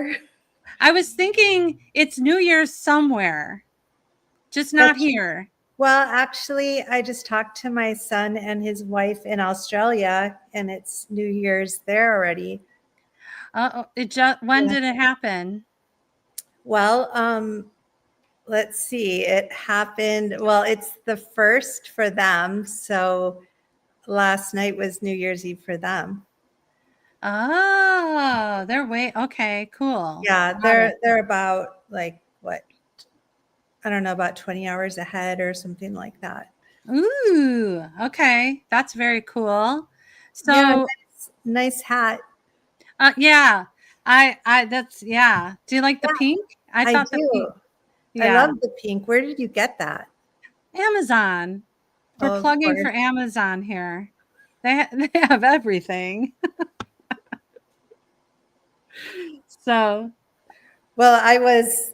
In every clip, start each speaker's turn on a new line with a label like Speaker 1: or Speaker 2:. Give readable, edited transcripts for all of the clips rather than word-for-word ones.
Speaker 1: here.
Speaker 2: I was thinking it's New Year's somewhere, just not here.
Speaker 1: Well, actually, I just talked to my son and his wife in Australia, and it's New Year's there already.
Speaker 2: When did it happen?
Speaker 1: Well, let's see. It happened. Well, it's the first for them, so last night was New Year's Eve for them.
Speaker 2: Oh, they're okay, cool.
Speaker 1: Yeah, they're about like what? I don't know, about 20 hours ahead or something like that.
Speaker 2: Ooh, okay. That's very cool. So
Speaker 1: yeah, nice hat.
Speaker 2: Yeah. That's Do you like the pink?
Speaker 1: I
Speaker 2: thought
Speaker 1: do.
Speaker 2: the pink.
Speaker 1: I love the pink. Where did you get that?
Speaker 2: Amazon. We're plugging for Amazon here. They have everything. So,
Speaker 1: well, I was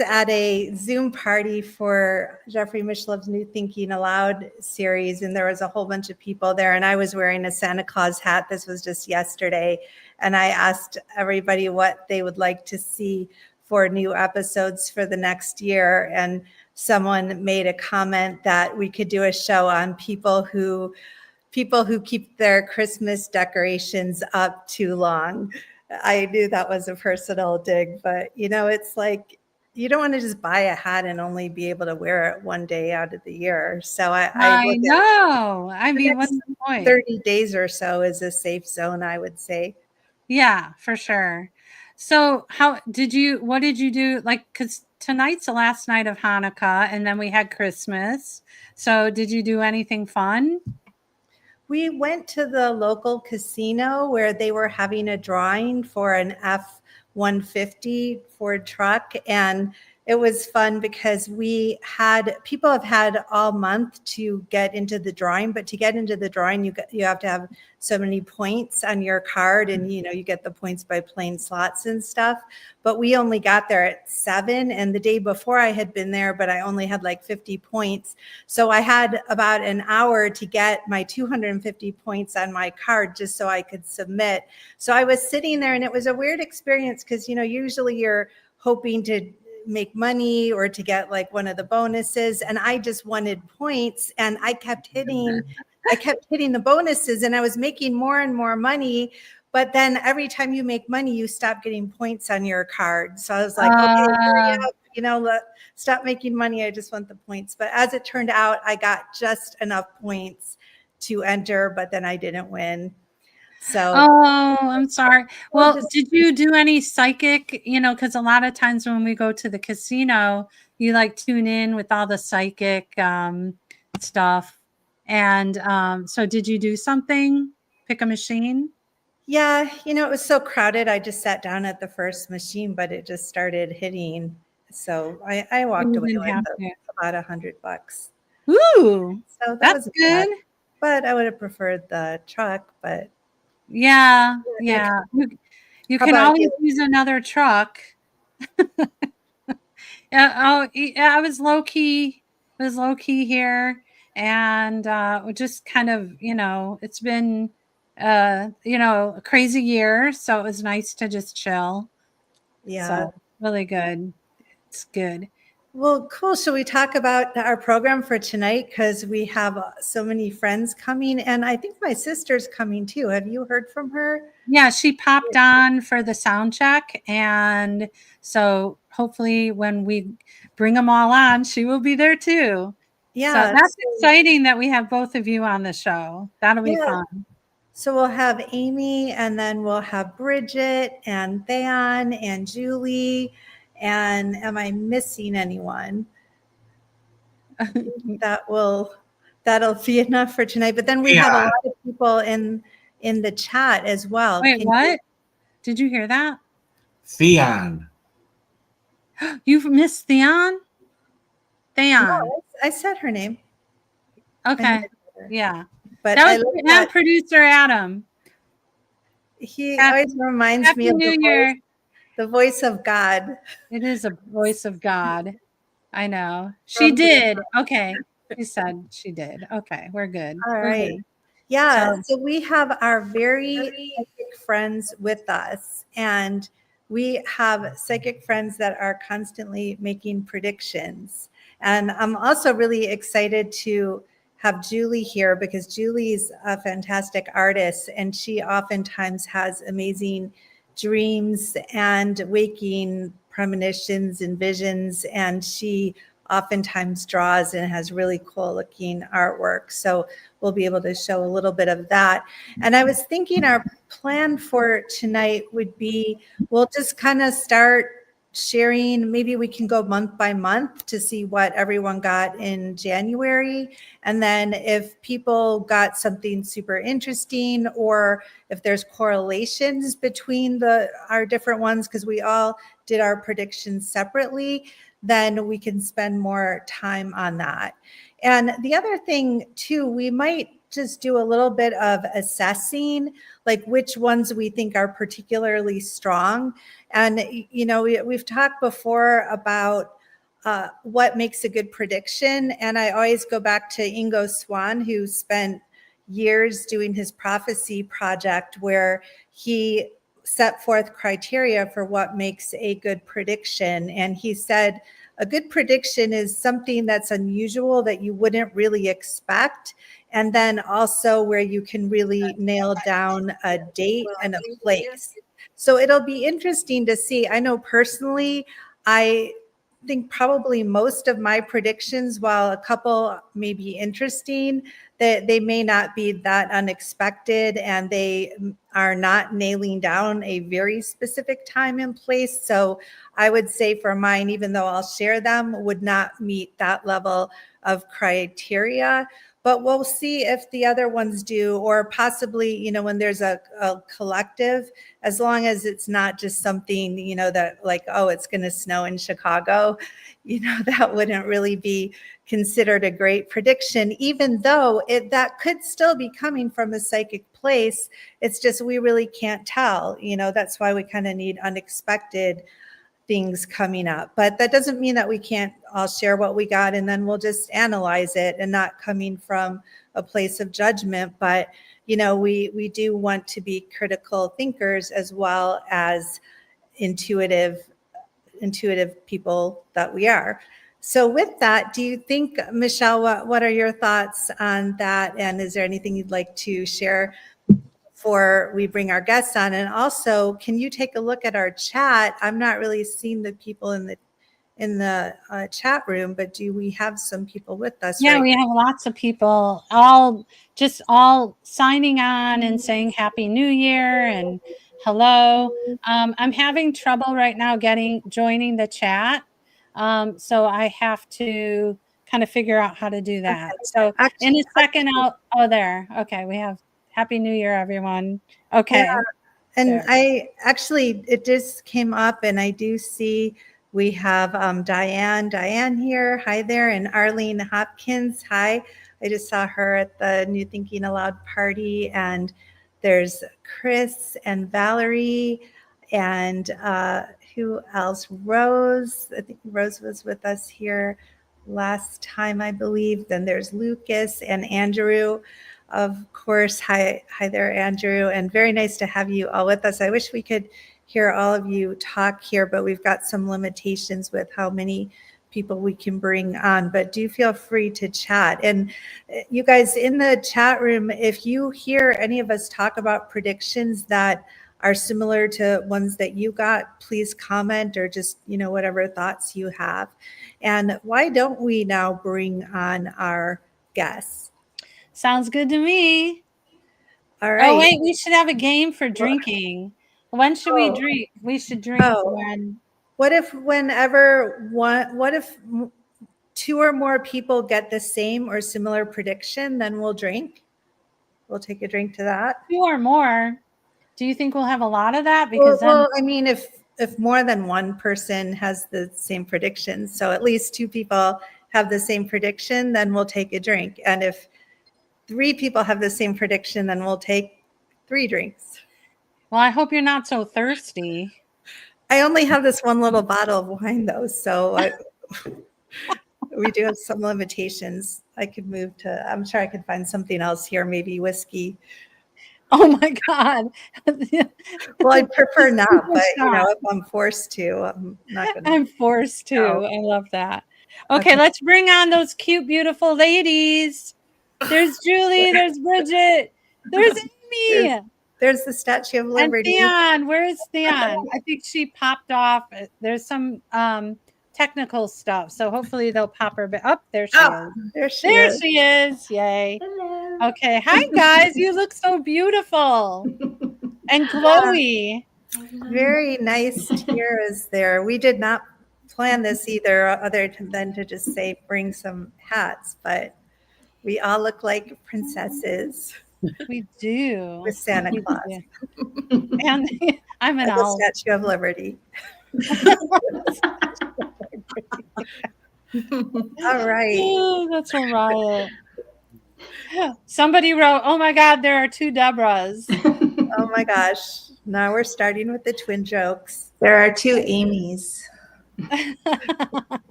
Speaker 1: at a Zoom party for Jeffrey Mishlov's new Thinking Aloud series, and there was a whole bunch of people there, and I was wearing a Santa Claus hat. This was just yesterday, and I asked everybody what they would like to see for new episodes for the next year, and someone made a comment that we could do a show on people who keep their Christmas decorations up too long. I knew that was a personal dig, but it's like you don't want to just buy a hat and only be able to wear it one day out of the year. So I
Speaker 2: know. I mean, what's the point?
Speaker 1: 30 days or so is a safe zone, I would say.
Speaker 2: Yeah, for sure. So what did you do? Like, because tonight's the last night of Hanukkah, and then we had Christmas. So did you do anything fun?
Speaker 1: We went to the local casino where they were having a drawing for an F-150 Ford truck. And it was fun because people have had all month to get into the drawing, but to get into the drawing, you have to have so many points on your card, and you get the points by playing slots and stuff. But we only got there at 7, and the day before I had been there, but I only had like 50 points. So I had about an hour to get my 250 points on my card just so I could submit. So I was sitting there, and it was a weird experience because usually you're hoping to make money or to get like one of the bonuses, and I just wanted points, and I kept hitting the bonuses, and I was making more and more money. But then every time you make money, you stop getting points on your card. So I was like, okay, hurry up, stop making money. I just want the points. But as it turned out, I got just enough points to enter, but then I didn't win. So,
Speaker 2: I'm sorry. Well, did you do any psychic, because a lot of times when we go to the casino, you like tune in with all the psychic stuff. And so did you do something? Pick a machine?
Speaker 1: Yeah, it was so crowded. I just sat down at the first machine, but it just started hitting. So I walked away with about $100.
Speaker 2: Ooh,
Speaker 1: so
Speaker 2: that's good.
Speaker 1: Bad. But I would have preferred the truck, but
Speaker 2: yeah. You can always use another truck. I was low key. It was low key here, and just kind of, it's been a crazy year, so it was nice to just chill.
Speaker 1: Yeah,
Speaker 2: so really good. It's good.
Speaker 1: Well, cool. So we talk about our program for tonight because we have so many friends coming, and I think my sister's coming too. Have you heard from her?
Speaker 2: Yeah, she popped on for the sound check, and so hopefully when we bring them all on, she will be there too.
Speaker 1: Yeah,
Speaker 2: so that's exciting that we have both of you on the show. That'll be fun.
Speaker 1: So we'll have Amy, and then we'll have Bridget and Theon and Julie. And am I missing anyone? That'll be enough for tonight. But then we have a lot of people in the chat as well.
Speaker 2: Wait, what? Did you hear that?
Speaker 3: Theon.
Speaker 2: You've missed Theon? Theon.
Speaker 1: No, I said her name.
Speaker 2: Okay. Yeah.
Speaker 1: But
Speaker 2: that was producer Adam.
Speaker 1: He always reminds me of the voice of God.
Speaker 2: It is a voice of God. I know. She did. Okay. She said she did. Okay. We're good.
Speaker 1: All right. Good. Yeah. So we have our very friends with us, and we have psychic friends that are constantly making predictions. And I'm also really excited to have Julie here because Julie's a fantastic artist and she oftentimes has amazing dreams and waking premonitions and visions, and she oftentimes draws and has really cool looking artwork. So we'll be able to show a little bit of that. And I was thinking our plan for tonight would be, we'll just kind of start sharing. Maybe we can go month by month to see what everyone got in January. And then if people got something super interesting, or if there's correlations between our different ones, because we all did our predictions separately, then we can spend more time on that. And the other thing too, we might just do a little bit of assessing, like which ones we think are particularly strong. And, you know, we've talked before about what makes a good prediction. And I always go back to Ingo Swann, who spent years doing his prophecy project, where he set forth criteria for what makes a good prediction. And he said, a good prediction is something that's unusual that you wouldn't really expect. And then also where you can really nail down a date and a place. So it'll be interesting to see. I know personally, I think probably most of my predictions, while a couple may be interesting, that they may not be that unexpected, and they are not nailing down a very specific time and place. So I would say for mine, even though I'll share them, would not meet that level of criteria. But we'll see if the other ones do, or possibly, you know, when there's a collective, as long as it's not just something, you know, that like, oh, it's going to snow in Chicago, you know, that wouldn't really be considered a great prediction, even though that could still be coming from a psychic place. It's just, we really can't tell, you know, that's why we kind of need unexpected things coming up. But that doesn't mean that we can't all share what we got and then we'll just analyze it, and not coming from a place of judgment. But, you know, we do want to be critical thinkers as well as intuitive people that we are. So with that, do you think, Michelle, what are your thoughts on that? And is there anything you'd like to share before we bring our guests on? And also, can you take a look at our chat? I'm not really seeing the people in the chat room, but do we have some people with us?
Speaker 2: Yeah, we have lots of people, all signing on and saying Happy New Year and hello. I'm having trouble right now joining the chat. So I have to kind of figure out how to do that. So in a second, there. Okay, we have Happy New Year, everyone. Okay.
Speaker 1: Yeah. And it just came up, and I do see we have Diane here. Hi there. And Arlene Hopkins. Hi. I just saw her at the New Thinking Aloud party. And there's Chris and Valerie and who else? Rose. I think Rose was with us here last time, I believe. Then there's Lucas and Andrew. Of course. Hi there, Andrew. And very nice to have you all with us. I wish we could hear all of you talk here, but we've got some limitations with how many people we can bring on. But do feel free to chat. And you guys in the chat room, if you hear any of us talk about predictions that are similar to ones that you got, please comment, or just, you know, whatever thoughts you have. And why don't we now bring on our guests?
Speaker 2: Sounds good to me.
Speaker 1: All right.
Speaker 2: Oh, wait, we should have a game for drinking. When should we drink? We should drink when.
Speaker 1: What if two or more people get the same or similar prediction, then we'll drink? We'll take a drink to that.
Speaker 2: 2 or more. Do you think we'll have a lot of that?
Speaker 1: Because I mean, if more than one person has the same prediction, so at least 2 people have the same prediction, then we'll take a drink. And if 3 people have the same prediction, then we'll take 3 drinks.
Speaker 2: Well, I hope you're not so thirsty.
Speaker 1: I only have this one little bottle of wine, though, so we do have some limitations. I could I'm sure I could find something else here, maybe whiskey.
Speaker 2: Oh my God.
Speaker 1: Well, I'd prefer not,
Speaker 2: Super
Speaker 1: but
Speaker 2: shocked.
Speaker 1: if I'm forced to, I'm not going to.
Speaker 2: I'm forced to.
Speaker 1: No.
Speaker 2: I love that. Okay,
Speaker 1: Okay.
Speaker 2: let's bring on those cute, beautiful ladies. There's Julie. There's Bridget. There's Amy.
Speaker 1: There's the Statue of
Speaker 2: And
Speaker 1: Liberty.
Speaker 2: Theon. Where's Theon? I think she popped off. There's some technical stuff. So hopefully they'll pop her back up. There she is.
Speaker 1: There she
Speaker 2: There
Speaker 1: is.
Speaker 2: she is. Yay.
Speaker 4: Hello.
Speaker 2: Okay. Hi, guys. You look so beautiful and glowy.
Speaker 1: Very nice tiers there. We did not plan this either, other than to just say bring some hats, but we all look like princesses
Speaker 2: We do.
Speaker 1: with Santa
Speaker 2: We
Speaker 1: Claus.
Speaker 2: do. And I'm an
Speaker 1: And the
Speaker 2: owl.
Speaker 1: Statue of Liberty. All right.
Speaker 2: Oh, that's a riot. Somebody wrote, "Oh my God, there are two Debras."
Speaker 1: Oh my gosh. Now we're starting with the twin jokes.
Speaker 4: There are two Amy's.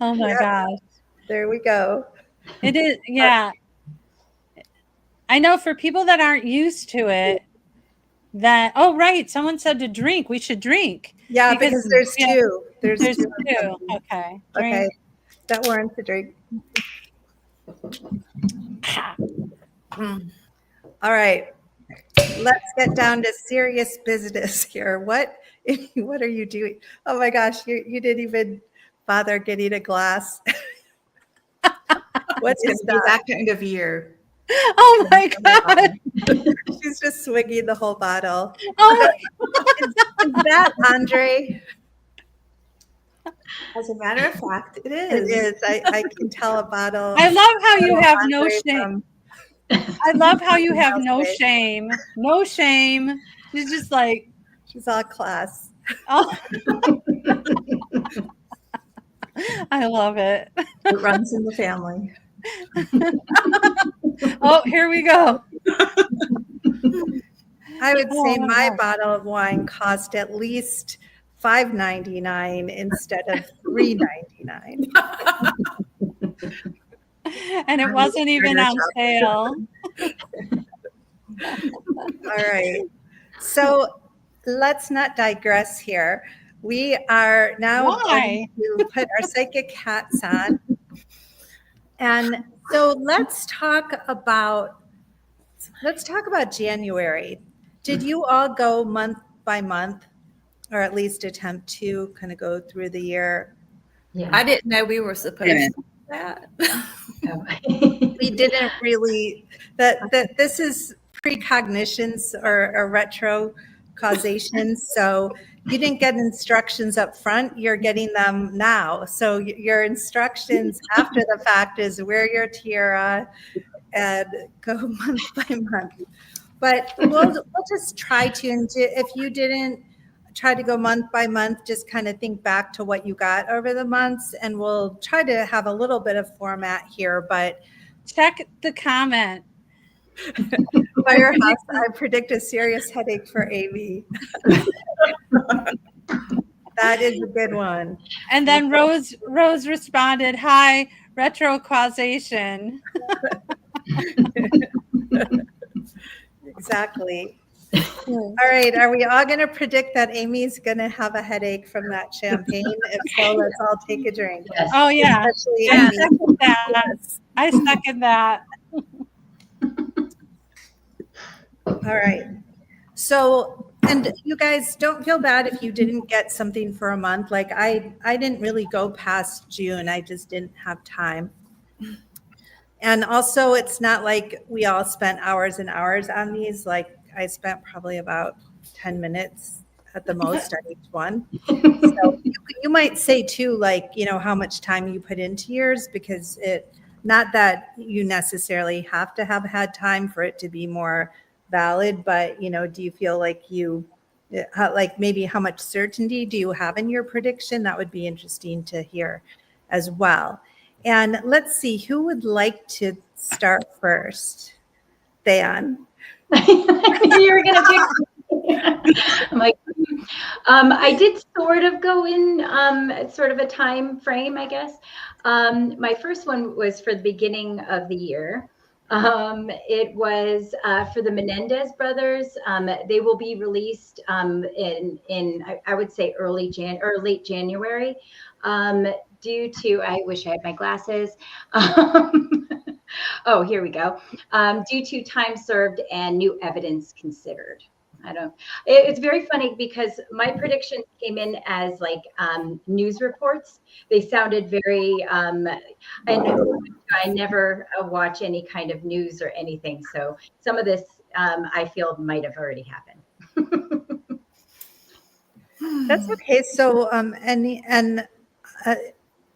Speaker 2: Oh my
Speaker 1: Yep.
Speaker 2: gosh.
Speaker 1: There we go.
Speaker 2: It is, yeah. I know for people that aren't used to it, that, oh, right. Someone said to drink. We should drink.
Speaker 1: Yeah, because there's
Speaker 2: yeah,
Speaker 1: two. There's
Speaker 2: There's
Speaker 1: two.
Speaker 2: two. Okay. Drink.
Speaker 1: Okay. That warrants a drink. All right. Let's get down to serious business here. What are you doing? Oh my gosh, you didn't even bother getting a glass. What's
Speaker 4: It's
Speaker 1: that?
Speaker 4: that kind of year.
Speaker 2: Oh my God.
Speaker 1: She's just swinging the whole bottle.
Speaker 2: Oh
Speaker 1: Is that Andre?
Speaker 4: As a matter of fact, it
Speaker 1: It
Speaker 4: is.
Speaker 1: is. I can tell a bottle.
Speaker 2: I love how you have no
Speaker 1: Andre
Speaker 2: shame.
Speaker 1: from-
Speaker 2: I love how you have no
Speaker 1: Houseway.
Speaker 2: shame. No shame. She's just like,
Speaker 1: She's all class.
Speaker 2: oh. I love it.
Speaker 4: It runs in the family.
Speaker 2: Oh, here we go.
Speaker 1: I would say
Speaker 2: Oh,
Speaker 1: my
Speaker 2: wow.
Speaker 1: bottle of wine cost at least $5.99 instead of $3.99.
Speaker 2: And it wasn't even on sale.
Speaker 1: All right. So let's not digress here. We are now
Speaker 2: Why?
Speaker 1: going to put our psychic hats on. And so let's talk about January. Did you all go month by month, or at least attempt to kind of go through the year?
Speaker 4: Yeah.
Speaker 5: I didn't know we were supposed to do that.
Speaker 1: We didn't really, that this is precognitions or retro causations. So you didn't get instructions up front, you're getting them now. So your instructions after the fact is wear your tiara and go month by month. But we'll just try to, and if you didn't try to go month by month, just kind of think back to what you got over the months, and we'll try to have a little bit of format here. But
Speaker 2: Check the comment.
Speaker 1: Firehouse, I predict a serious headache for Amy. That is a good one.
Speaker 2: And then Rose responded, "Hi, retro causation."
Speaker 1: Exactly. All right. Are we all going to predict that Amy's going to have a headache from that champagne? If so, let's all take a drink.
Speaker 4: Yes.
Speaker 2: Oh yeah,
Speaker 1: Especially
Speaker 2: I
Speaker 1: Amy.
Speaker 2: second that. I second that.
Speaker 1: All right. So, and you guys don't feel bad if you didn't get something for a month. Like I didn't really go past June. I just didn't have time. And also, it's not like we all spent hours and hours on these. Like I spent probably about 10 minutes at the most on each one. So you might say too, like, how much time you put into yours, because not that you necessarily have to have had time for it to be more valid, but, do you feel like like maybe how much certainty do you have in your prediction? That would be interesting to hear as well. And let's see, who would like to start first? Theon.
Speaker 4: You were gonna pick. I'm like, I did sort of go in sort of a time frame, I guess. My first one was for the beginning of the year, It was for the Menendez brothers. They will be released in I would say late January. Due to, I wish I had my glasses. Oh, here we go. Due to time served and new evidence considered. It's very funny because my predictions came in as like news reports. They sounded very, and I never watch any kind of news or anything. So some of this I feel might have already happened.
Speaker 1: That's okay. So,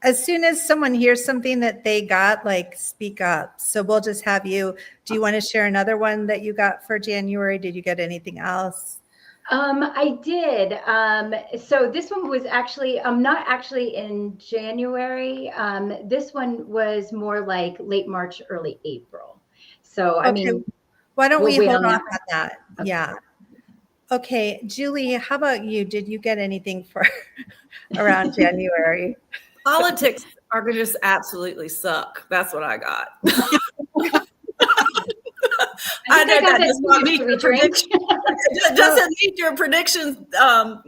Speaker 1: as soon as someone hears something that they got, like, speak up. So we'll just have you. Do you want to share another one that you got for January? Did you get anything else?
Speaker 4: I did. So this one was actually, not actually in January. This one was more like late March, early April. So, I mean,
Speaker 1: why don't we
Speaker 4: wait
Speaker 1: hold
Speaker 4: on
Speaker 1: off on that?
Speaker 4: Okay.
Speaker 1: Yeah. Okay, Julie, how about you? Did you get anything for around January?
Speaker 5: Politics are going to just absolutely suck. That's what I got. I know that does not meet your prediction. It doesn't meet your prediction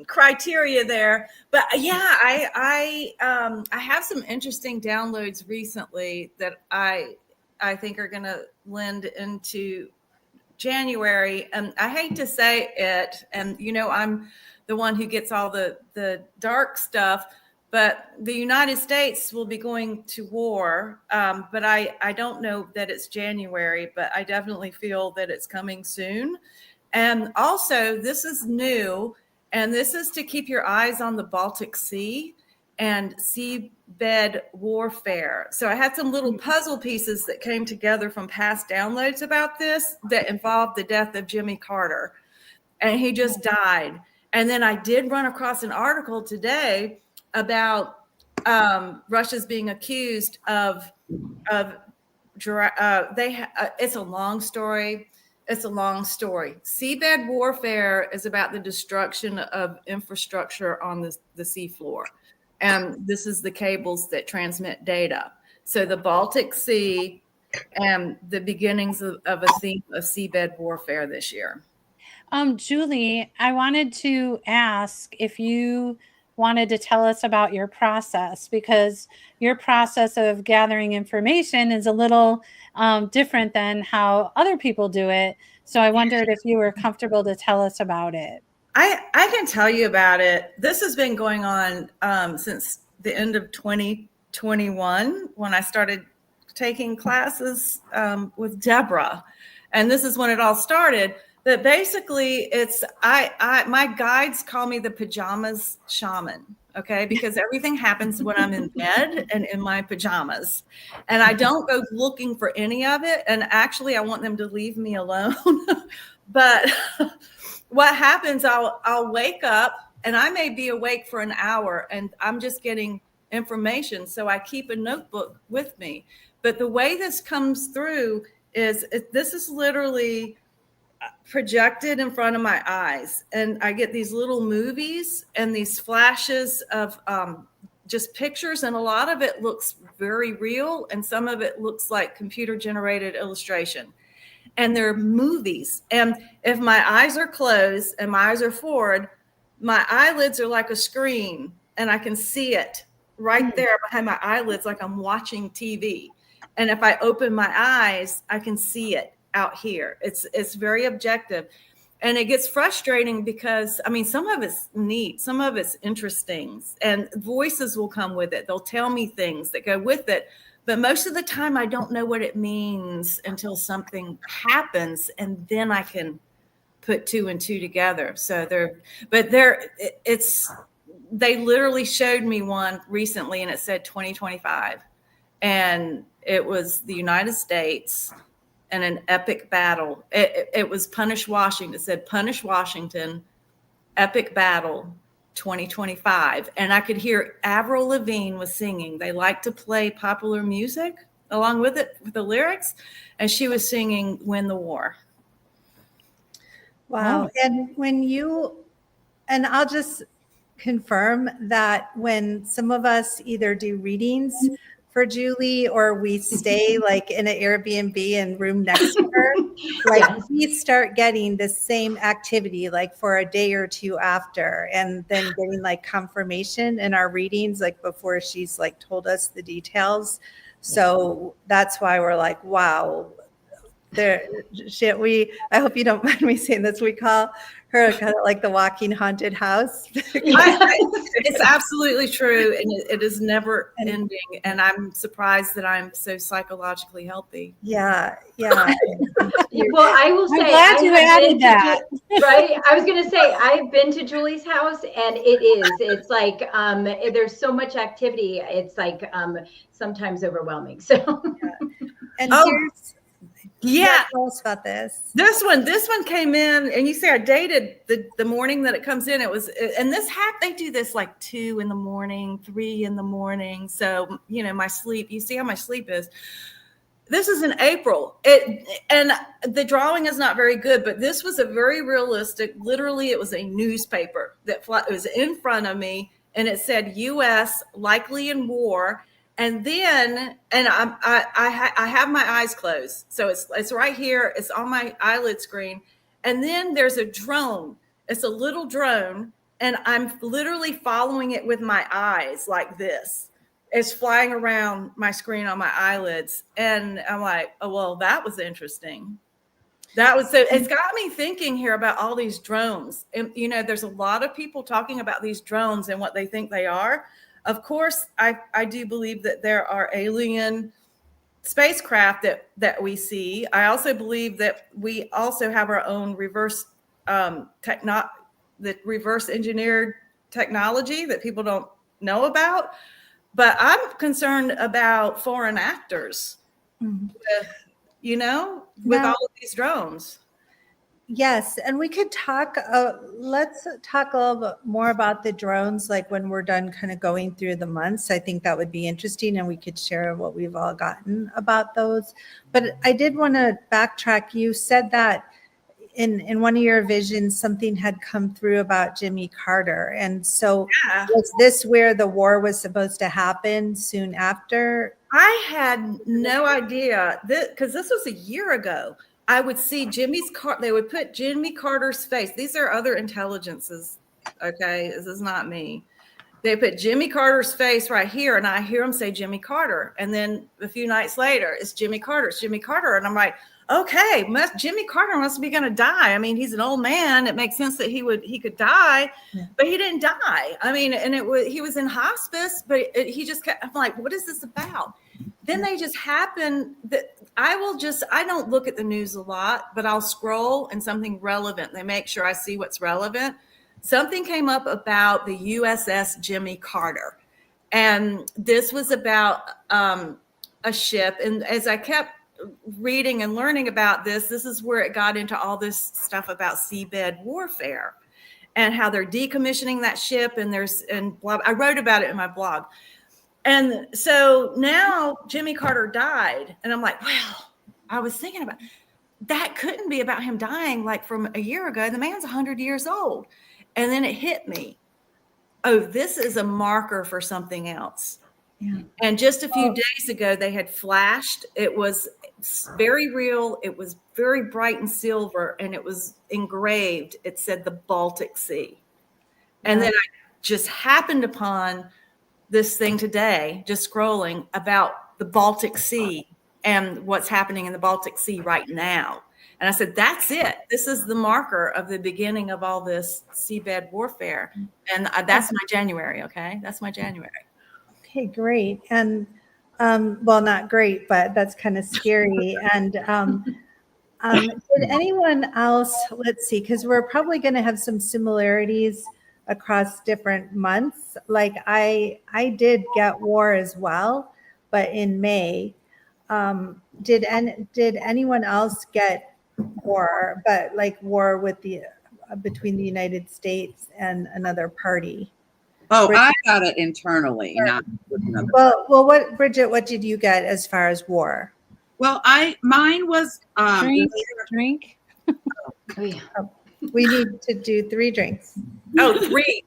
Speaker 5: criteria there, but yeah, I have some interesting downloads recently that I think are going to lend into January. And I hate to say it, and I'm the one who gets all the dark stuff. But the United States will be going to war, but I don't know that it's January, but I definitely feel that it's coming soon. And also, this is new, and this is to keep your eyes on the Baltic Sea and seabed warfare. So I had some little puzzle pieces that came together from past downloads about this that involved the death of Jimmy Carter, and he just died. And then I did run across an article today about Russia's being accused of it's a long story. It's a long story. Seabed warfare is about the destruction of infrastructure on the seafloor. And this is the cables that transmit data. So the Baltic Sea and the beginnings of a theme of seabed warfare this year.
Speaker 2: Julie, I wanted to ask if you wanted to tell us about your process, because your process of gathering information is a little different than how other people do it. So I wondered if you were comfortable to tell us about it.
Speaker 5: I can tell you about it. This has been going on since the end of 2021 when I started taking classes with Debra. And this is when it all started. That basically it's my guides call me the pajamas shaman, okay? Because everything happens when I'm in bed and in my pajamas. And I don't go looking for any of it. And actually I want them to leave me alone. But what happens, I'll wake up and I may be awake for an hour and I'm just getting information. So I keep a notebook with me. But the way this comes through is this is literally projected in front of my eyes, and I get these little movies and these flashes of just pictures, and a lot of it looks very real and some of it looks like computer generated illustration, and they're movies. And if my eyes are closed and my eyes are forward, my eyelids are like a screen and I can see it right there behind my eyelids like I'm watching TV. And if I open my eyes, I can see it out here. It's very objective, and it gets frustrating because some of it's neat, some of it's interesting, and voices will come with it. They'll tell me things that go with it, but most of the time I don't know what it means until something happens, and then I can put two and two together. So they literally showed me one recently, and it said 2025, and it was the United States and an epic battle. It was Punish Washington. It said Punish Washington, epic battle, 2025. And I could hear Avril Lavigne was singing. They like to play popular music along with it, with the lyrics. And she was singing Win the War.
Speaker 1: Wow. And and I'll just confirm that when some of us either do readings for Julie, or we stay like in an Airbnb and room next to her, like
Speaker 4: Yes.
Speaker 1: we start getting the same activity like for a day or two after, and then getting like confirmation in our readings like before she's like told us the details. So that's why we're like, wow, there shit. I hope you don't mind me saying this. We call her kind of like the walking haunted house.
Speaker 5: It's absolutely true, and it is never ending. And I'm surprised that I'm so psychologically healthy.
Speaker 1: Yeah.
Speaker 4: Well, I will say,
Speaker 2: I'm glad you added that.
Speaker 4: Right? I was going to say, I've been to Julie's house, and it's like, there's so much activity. It's like sometimes overwhelming. So,
Speaker 1: And tell us about this.
Speaker 5: This one came in, and you say I dated the morning that it comes in. It was, and they do this like 2 a.m, 3 a.m. So, my sleep, you see how my sleep is. This is in April. And the drawing is not very good, but this was a very realistic, literally it was a newspaper it was in front of me, and it said U.S. likely in war. And then, I have my eyes closed. So it's right here. It's on my eyelid screen. And then there's a drone. It's a little drone. And I'm literally following it with my eyes like this. It's flying around my screen on my eyelids. And I'm like, oh, well, that was interesting. It's got me thinking here about all these drones. And, there's a lot of people talking about these drones and what they think they are. Of course, I do believe that there are alien spacecraft that we see. I also believe that we also have our own reverse engineered technology that people don't know about. But I'm concerned about foreign actors with all of these drones.
Speaker 1: Yes, and we could talk, let's talk a little bit more about the drones, like when we're done kind of going through the months. I think that would be interesting, and we could share what we've all gotten about those. But I did want to backtrack. You said that in one of your visions, something had come through about Jimmy Carter. And so was this where the war was supposed to happen soon after?
Speaker 5: I had no idea, because this was a year ago. I would see they would put Jimmy Carter's face. These are other intelligences, okay? This is not me. They put Jimmy Carter's face right here, and I hear him say Jimmy Carter. And then a few nights later, it's Jimmy Carter. And I'm like, okay, Jimmy Carter must be going to die. I mean, he's an old man. It makes sense that he could die, but he didn't die. I mean, and he was in hospice, but he just kept, I'm like, what is this about? Then they just happen that I don't look at the news a lot, but I'll scroll and something relevant. They make sure I see what's relevant. Something came up about the USS Jimmy Carter. And this was about a ship. And as I kept reading and learning about this is where it got into all this stuff about seabed warfare and how they're decommissioning that ship. And blah, I wrote about it in my blog. And so now Jimmy Carter died. And I'm like, well, I was thinking about that couldn't be about him dying like from a year ago. The man's 100 years old. And then it hit me. Oh, this is a marker for something else. Yeah. And just a few days ago, they had flashed. It was very real. It was very bright and silver, and it was engraved. It said the Baltic Sea. And then I just happened upon this thing today, just scrolling about the Baltic Sea and what's happening in the Baltic Sea right now. And I said, that's it. This is the marker of the beginning of all this seabed warfare. And that's my January, okay? That's my January.
Speaker 1: Okay, great. And well, not great, but that's kind of scary. And did anyone else, let's see, because we're probably going to have some similarities across different months. Like I did get war as well, but in May. Did anyone else get war, but like war with between the United States and another party?
Speaker 6: Oh, Bridget? I got it internally, not with another.
Speaker 1: Well, Bridget, what did you get as far as war?
Speaker 6: Well, mine was
Speaker 2: drink.
Speaker 4: Oh, yeah.
Speaker 1: We need to do 3 drinks.
Speaker 5: Oh, 3.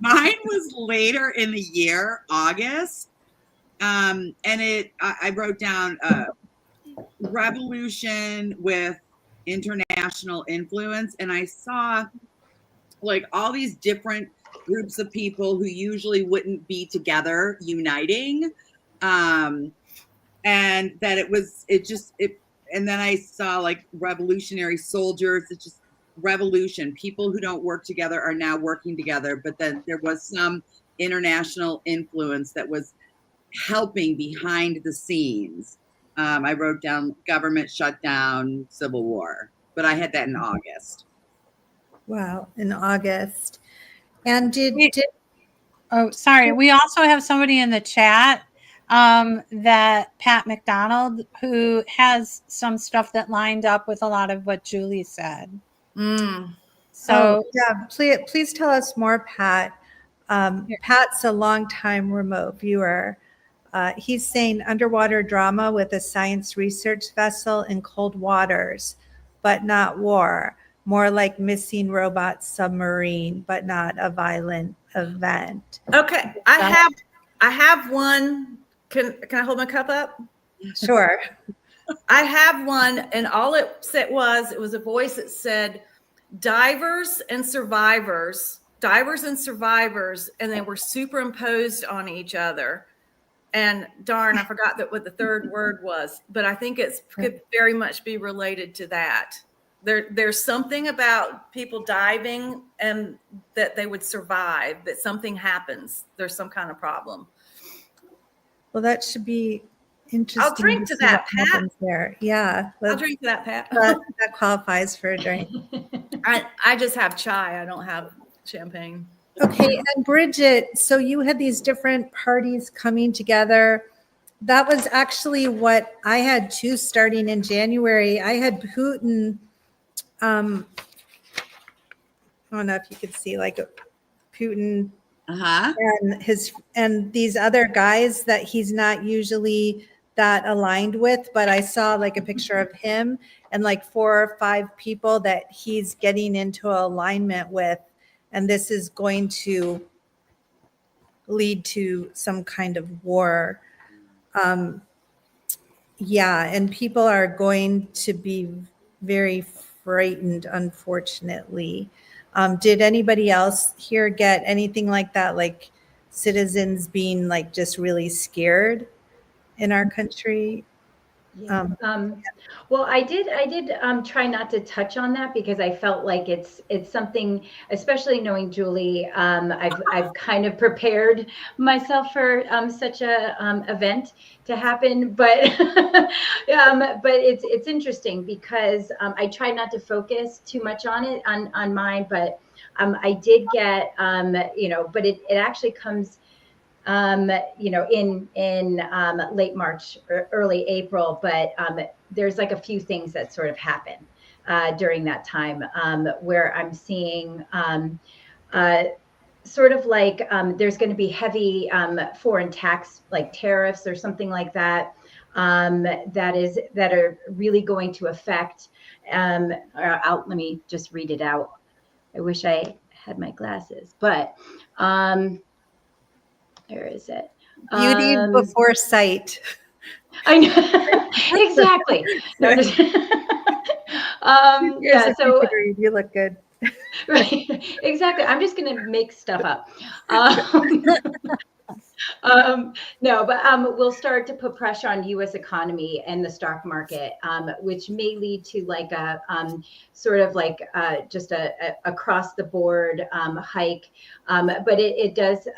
Speaker 6: Mine was later in the year, August. And I wrote down revolution with international influence. And I saw like all these different groups of people who usually wouldn't be together uniting. And that and then I saw like revolutionary soldiers. It's just revolution. People who don't work together are now working together. But then there was some international influence that was helping behind the scenes. I wrote down government shutdown, civil war, but I had that in August.
Speaker 1: Wow, in August. And did
Speaker 2: Oh, sorry. We also have somebody in the chat, that Pat McDonald, who has some stuff that lined up with a lot of what Julie said. So
Speaker 1: yeah, please tell us more, Pat. Pat's a longtime remote viewer. He's saying underwater drama with a science research vessel in cold waters, but not war. More like missing robot submarine, but not a violent event.
Speaker 5: Okay, I have one. Can I hold my cup up?
Speaker 1: Sure.
Speaker 5: I have one, and all it said was, it was a voice that said divers and survivors, and they were superimposed on each other. And darn, I forgot what the third word was, but I think could very much be related to that. There's something about people diving and that they would survive, that something happens. There's some kind of problem.
Speaker 1: Well, that should be interesting.
Speaker 5: I'll drink to
Speaker 1: see
Speaker 5: that,
Speaker 1: what
Speaker 5: Pat.
Speaker 1: happens there. Yeah.
Speaker 5: I'll drink to that, Pat.
Speaker 1: That qualifies for a drink.
Speaker 5: I just have chai. I don't have champagne.
Speaker 1: Okay, and Bridget, so you had these different parties coming together. That was actually what I had too, starting in January. I had Putin. I don't know if you could see like Putin and these other guys that he's not usually that aligned with, but I saw like a picture of him and like 4 or 5 people that he's getting into alignment with. And this is going to lead to some kind of war. Yeah, and people are going to be very frightened, unfortunately. Did anybody else here get anything like that, like citizens being like just really scared in our country?
Speaker 4: Yeah. Well, I did try not to touch on that because I felt like it's something, especially knowing Julie, I've kind of prepared myself for such a event to happen, but but it's interesting because I try not to focus too much on it on mine, but I did get but it actually comes in late March or early April, but there's like a few things that sort of happen during that time where I'm seeing sort of like there's going to be heavy foreign tax, like tariffs or something like that, that are really going to affect. Let me just read it out. I wish I had my glasses, but where is it?
Speaker 1: Beauty before sight.
Speaker 4: I know. Exactly. Yeah, so
Speaker 1: you look good.
Speaker 4: Right, exactly. I'm just going to make stuff up. No, but we'll start to put pressure on U.S. economy and the stock market, which may lead to like a sort of like just a across the board hike. But it does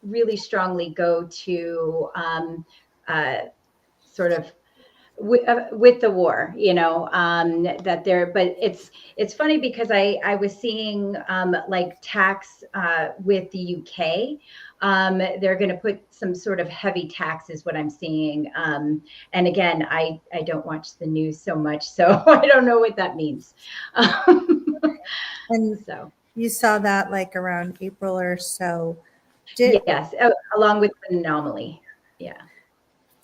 Speaker 4: really strongly go to sort of with the war, that there, but it's funny because I was seeing like tax with the UK. They're going to put some sort of heavy tax is what I'm seeing. And again, I don't watch the news so much, so I don't know what that means.
Speaker 1: And
Speaker 4: so
Speaker 1: you saw that like around April or so.
Speaker 4: Yes, along with the anomaly. Yeah.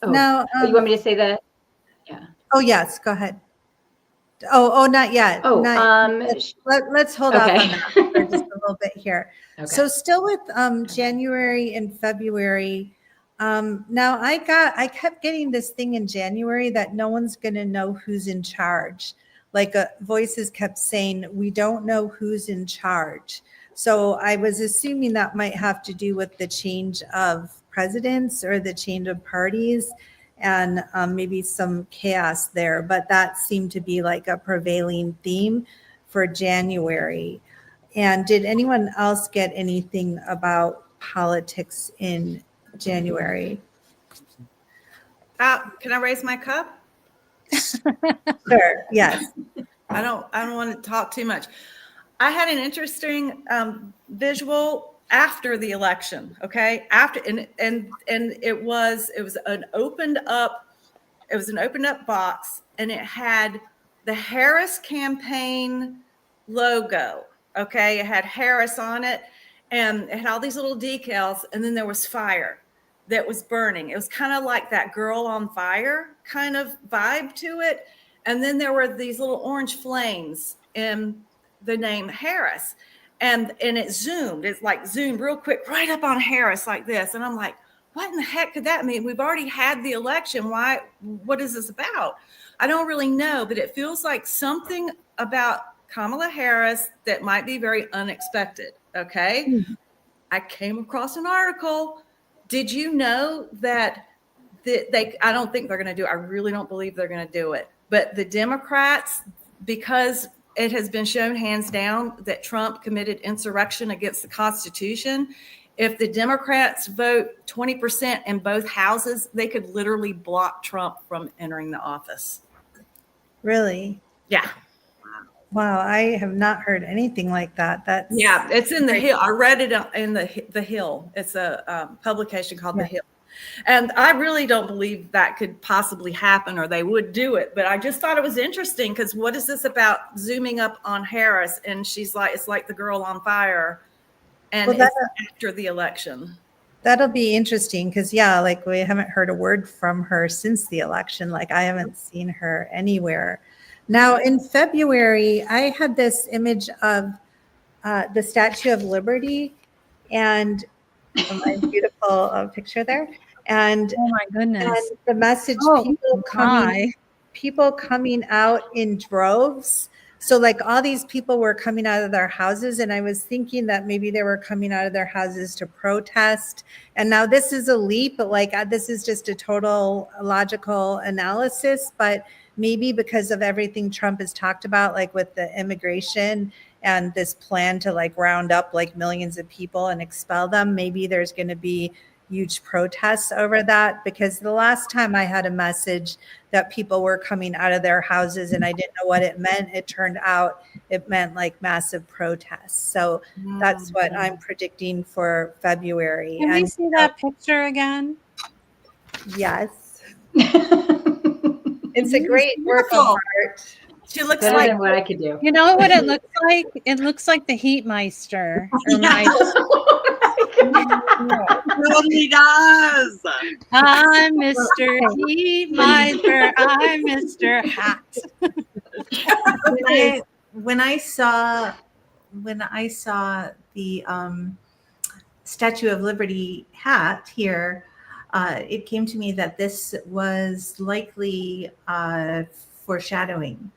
Speaker 4: Oh,
Speaker 1: now,
Speaker 4: you want me to say that? Yeah.
Speaker 1: Oh, yes, go ahead. Oh, not yet.
Speaker 4: Oh,
Speaker 1: Let's hold off
Speaker 4: okay.
Speaker 1: on that for just a little bit here.
Speaker 4: Okay.
Speaker 1: So still with January and February. Now I kept getting this thing in January that no one's going to know who's in charge. Like voices kept saying, we don't know who's in charge. So I was assuming that might have to do with the change of presidents or the change of parties, and maybe some chaos there. But that seemed to be like a prevailing theme for January. And did anyone else get anything about politics in January?
Speaker 5: Can I raise my cup?
Speaker 1: Sure, yes.
Speaker 5: I don't want to talk too much. I had an interesting visual after the election. Okay, after and it was an opened up box, and it had the Harris campaign logo. Okay, it had Harris on it, and it had all these little decals, and then there was fire that was burning. It was kind of like that Girl on Fire kind of vibe to it. And then there were these little orange flames in the name Harris. And it zoomed. It's like zoomed real quick right up on Harris like this. And I'm like, what in the heck could that mean? We've already had the election. What is this about? I don't really know, but it feels like something about Kamala Harris that might be very unexpected. Okay. Mm-hmm. I came across an article. Did you know that I don't think they're going to do it. I really don't believe they're going to do it. But the Democrats, because it has been shown hands down that Trump committed insurrection against the Constitution, if the Democrats vote 20% in both houses, they could literally block Trump from entering the office.
Speaker 1: Really?
Speaker 5: Yeah.
Speaker 1: Wow, I have not heard anything like that.
Speaker 5: Yeah, it's in the Hill. I read it in the Hill. It's a publication called The Hill. And I really don't believe that could possibly happen, or they would do it. But I just thought it was interesting, because what is this about zooming up on Harris? And she's like, it's like the Girl on Fire. And it's after the election.
Speaker 1: That'll be interesting, because, like we haven't heard a word from her since the election. Like I haven't seen her anywhere. Now, in February, I had this image of the Statue of Liberty, and my beautiful picture there. And
Speaker 2: oh my goodness,
Speaker 1: and the message: people coming out in droves. So, like all these people were coming out of their houses, and I was thinking that maybe they were coming out of their houses to protest. And now this is a leap, but like this is just a total logical analysis, but maybe because of everything Trump has talked about, like with the immigration and this plan to like round up like millions of people and expel them, maybe there's going to be huge protests over that. Because the last time I had a message that people were coming out of their houses and I didn't know what it meant, it turned out it meant like massive protests. So that's what I'm predicting for February.
Speaker 2: Can we see that picture again?
Speaker 1: Yes. It's a great work of art.
Speaker 5: She looks
Speaker 4: better
Speaker 5: like
Speaker 4: than what I could do.
Speaker 2: You know what it looks like? It looks like the Heatmeister.
Speaker 6: Totally does.
Speaker 2: I'm Mr. Heatmeister. I'm Mr. Hat.
Speaker 7: When I saw the Statue of Liberty hat here, it came to me that this was likely foreshadowing,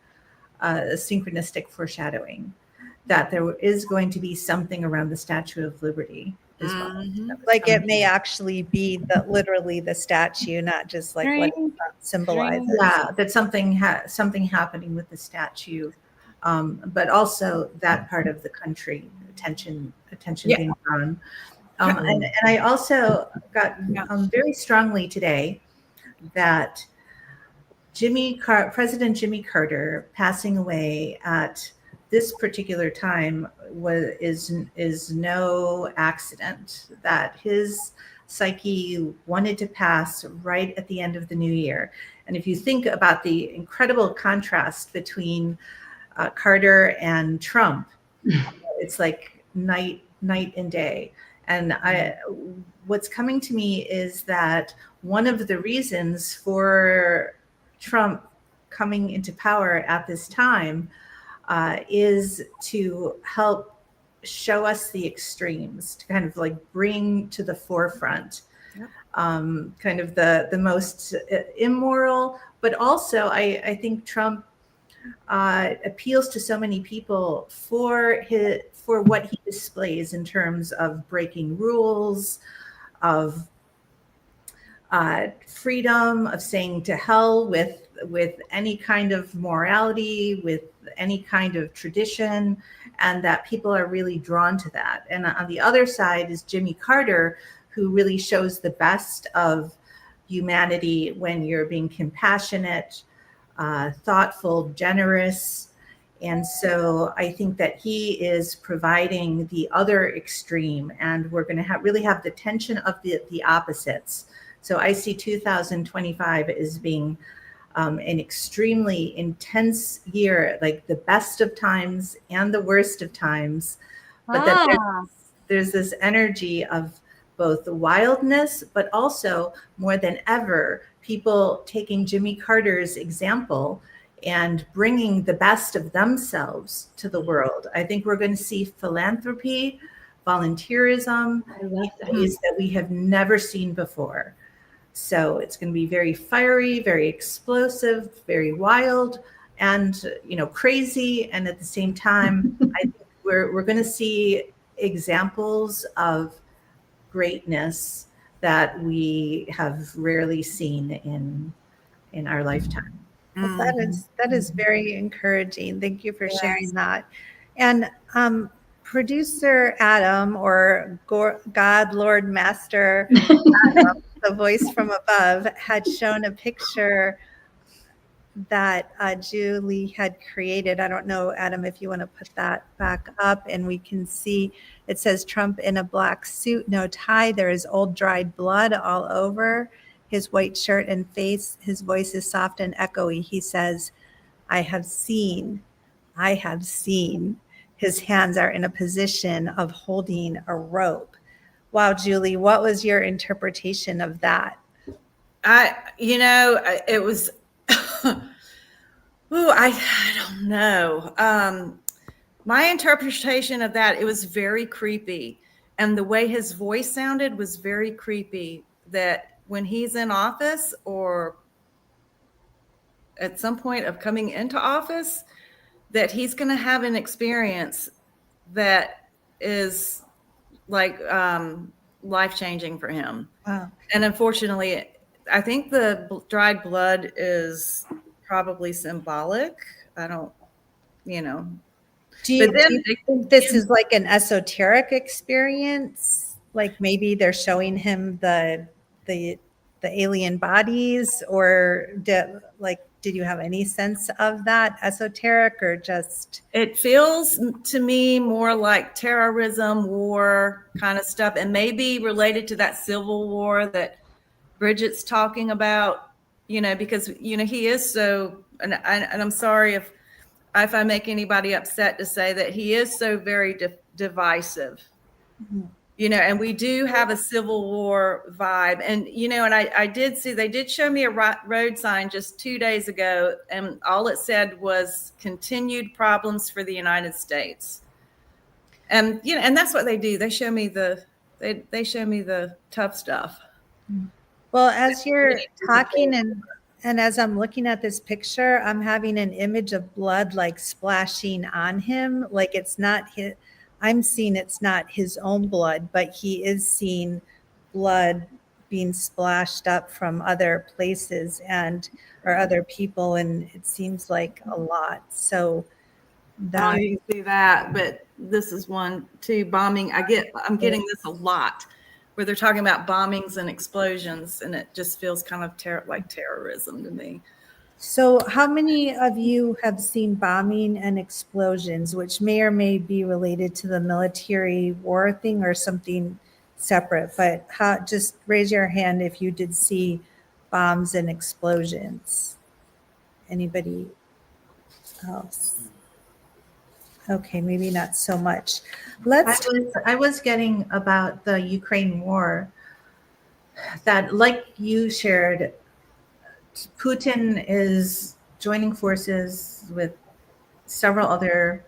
Speaker 7: synchronistic foreshadowing, that there is going to be something around the Statue of Liberty as well.
Speaker 5: Mm-hmm.
Speaker 1: Like it may actually be literally the statue, not just like what it symbolizes.
Speaker 7: Yeah, that something happening with the statue, but also that part of the country, attention being drawn. And I also got very strongly today that President Jimmy Carter passing away at this particular time is no accident, that his psyche wanted to pass right at the end of the new year. And if you think about the incredible contrast between Carter and Trump, it's like night and day. And what's coming to me is that one of the reasons for Trump coming into power at this time is to help show us the extremes, to kind of like bring to the forefront kind of the most immoral, but also I think Trump appeals to so many people for what he displays in terms of breaking rules, of freedom, of saying to hell with any kind of morality, with any kind of tradition, and that people are really drawn to that. And on the other side is Jimmy Carter, who really shows the best of humanity when you're being compassionate, thoughtful, generous. And so I think that he is providing the other extreme, and we're going to really have the tension of the opposites. So I see 2025 as being an extremely intense year, like the best of times and the worst of times. But that there's this energy of both the wildness, but also more than ever, people taking Jimmy Carter's example and bringing the best of themselves to the world. I think we're going to see philanthropy, volunteerism, ways that we have never seen before. So it's going to be very fiery, very explosive, very wild, and crazy. And at the same time, I think we're going to see examples of greatness that we have rarely seen in our lifetime.
Speaker 1: Well, that is very encouraging. Thank you for sharing that. And producer Adam, or God, Lord, Master Adam, the voice from above, had shown a picture that Julie had created. I don't know, Adam, if you want to put that back up, and we can see it says Trump in a black suit, no tie. There is old dried blood all over his white shirt and face. His voice is soft and echoey. He says, I have seen. His hands are in a position of holding a rope. Wow, Julie, what was your interpretation of that?
Speaker 5: It was, I don't know. My interpretation of that, it was very creepy. And the way his voice sounded was very creepy, that when he's in office or at some point of coming into office, that he's going to have an experience that is like life-changing for him.
Speaker 1: Wow.
Speaker 5: And unfortunately, I think the dried blood is probably symbolic. I don't,
Speaker 1: Do you think this is like an esoteric experience? Like maybe they're showing him the alien bodies, or did you have any sense of that esoteric, or just?
Speaker 5: It feels to me more like terrorism, war kind of stuff, and maybe related to that civil war that Bridget's talking about, because, he is so, and I'm sorry if I make anybody upset to say that he is so very divisive, and we do have a civil war vibe. And, and I did see, they did show me a road sign just 2 days ago, and all it said was continued problems for the United States. And, and that's what they do. They show me they show me the tough stuff.
Speaker 1: Well, as you're talking and as I'm looking at this picture, I'm having an image of blood like splashing on him. Like it's not his, I'm seeing it's not his own blood, but he is seeing blood being splashed up from other places or other people. And it seems like a lot. So that
Speaker 5: you can see that, but this is one too, bombing. I'm getting this a lot, where they're talking about bombings and explosions, and it just feels kind of like terrorism to me.
Speaker 1: So how many of you have seen bombing and explosions, which may or may be related to the military war thing or something separate? But just raise your hand if you did see bombs and explosions. Anybody else? Okay, maybe not so much.
Speaker 7: I was getting about the Ukraine war, that, like you shared, Putin is joining forces with several other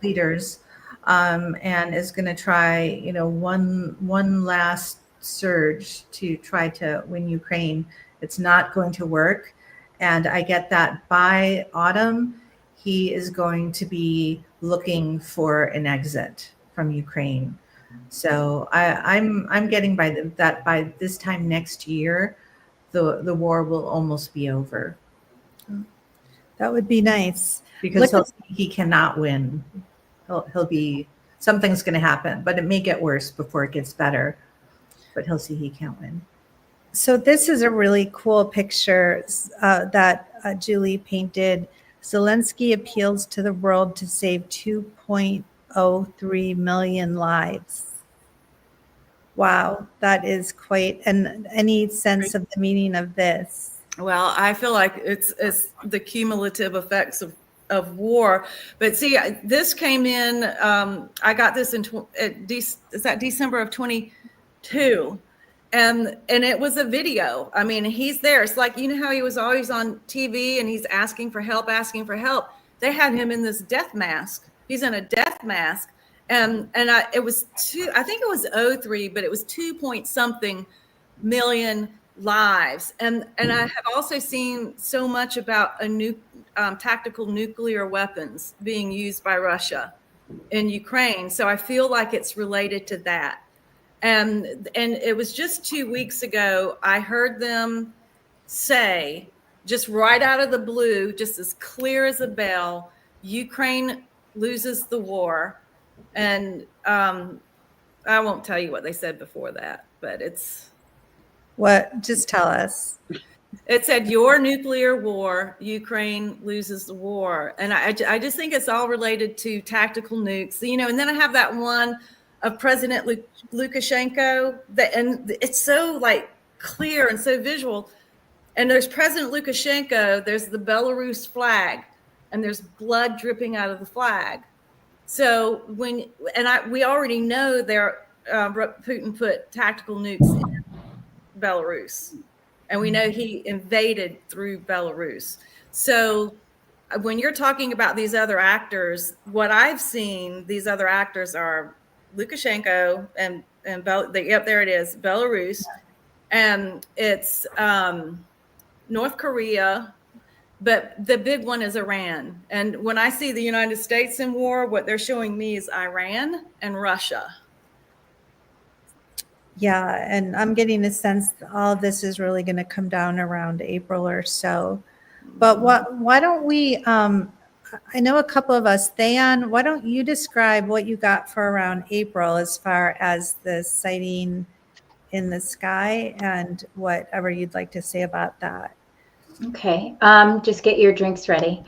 Speaker 7: leaders, and is going to try, one last surge to try to win Ukraine. It's not going to work, and I get that by autumn he is going to be looking for an exit from Ukraine. So I'm getting that by this time next year, the war will almost be over,
Speaker 1: That would be nice.
Speaker 7: because
Speaker 1: Look
Speaker 7: he cannot win. He'll be, something's going to happen, but it may get worse before it gets better. But he'll see he can't win.
Speaker 1: So this is a really cool picture that Julie painted. Zelensky appeals to the world to save 2.03 million lives. Wow, that is quite, and any sense of the meaning of this?
Speaker 5: Well, I feel like it's the cumulative effects of war. But see, this came in, I got this in is that December of 22. And it was a video. I mean, he's there. It's like, how he was always on TV and he's asking for help. They had him in this death mask. He's in a death mask. It was I think it was 03, but it was 2 point something million lives. And I have also seen so much about tactical nuclear weapons being used by Russia in Ukraine. So I feel like it's related to that. And it was just 2 weeks ago, I heard them say, just right out of the blue, just as clear as a bell, Ukraine loses the war. And I won't tell you what they said before that, but it's...
Speaker 1: What? Just tell us.
Speaker 5: It said, your nuclear war, Ukraine loses the war. And I just think it's all related to tactical nukes, and then I have that one of President Lukashenko, and it's so clear and so visual. And there's President Lukashenko, there's the Belarus flag, and there's blood dripping out of the flag. So we already know Putin put tactical nukes in Belarus, and we know he invaded through Belarus. So when you're talking about these other actors, what I've seen, these other actors are Lukashenko and there it is, Belarus, and it's North Korea, but the big one is Iran. And when I see the United States in war, what they're showing me is Iran and Russia.
Speaker 1: Yeah, and I'm getting a sense that all of this is really going to come down around April or so. But why don't we, I know a couple of us, Theon, why don't you describe what you got for around April as far as the sighting in the sky and whatever you'd like to say about that?
Speaker 4: Okay, just get your drinks ready.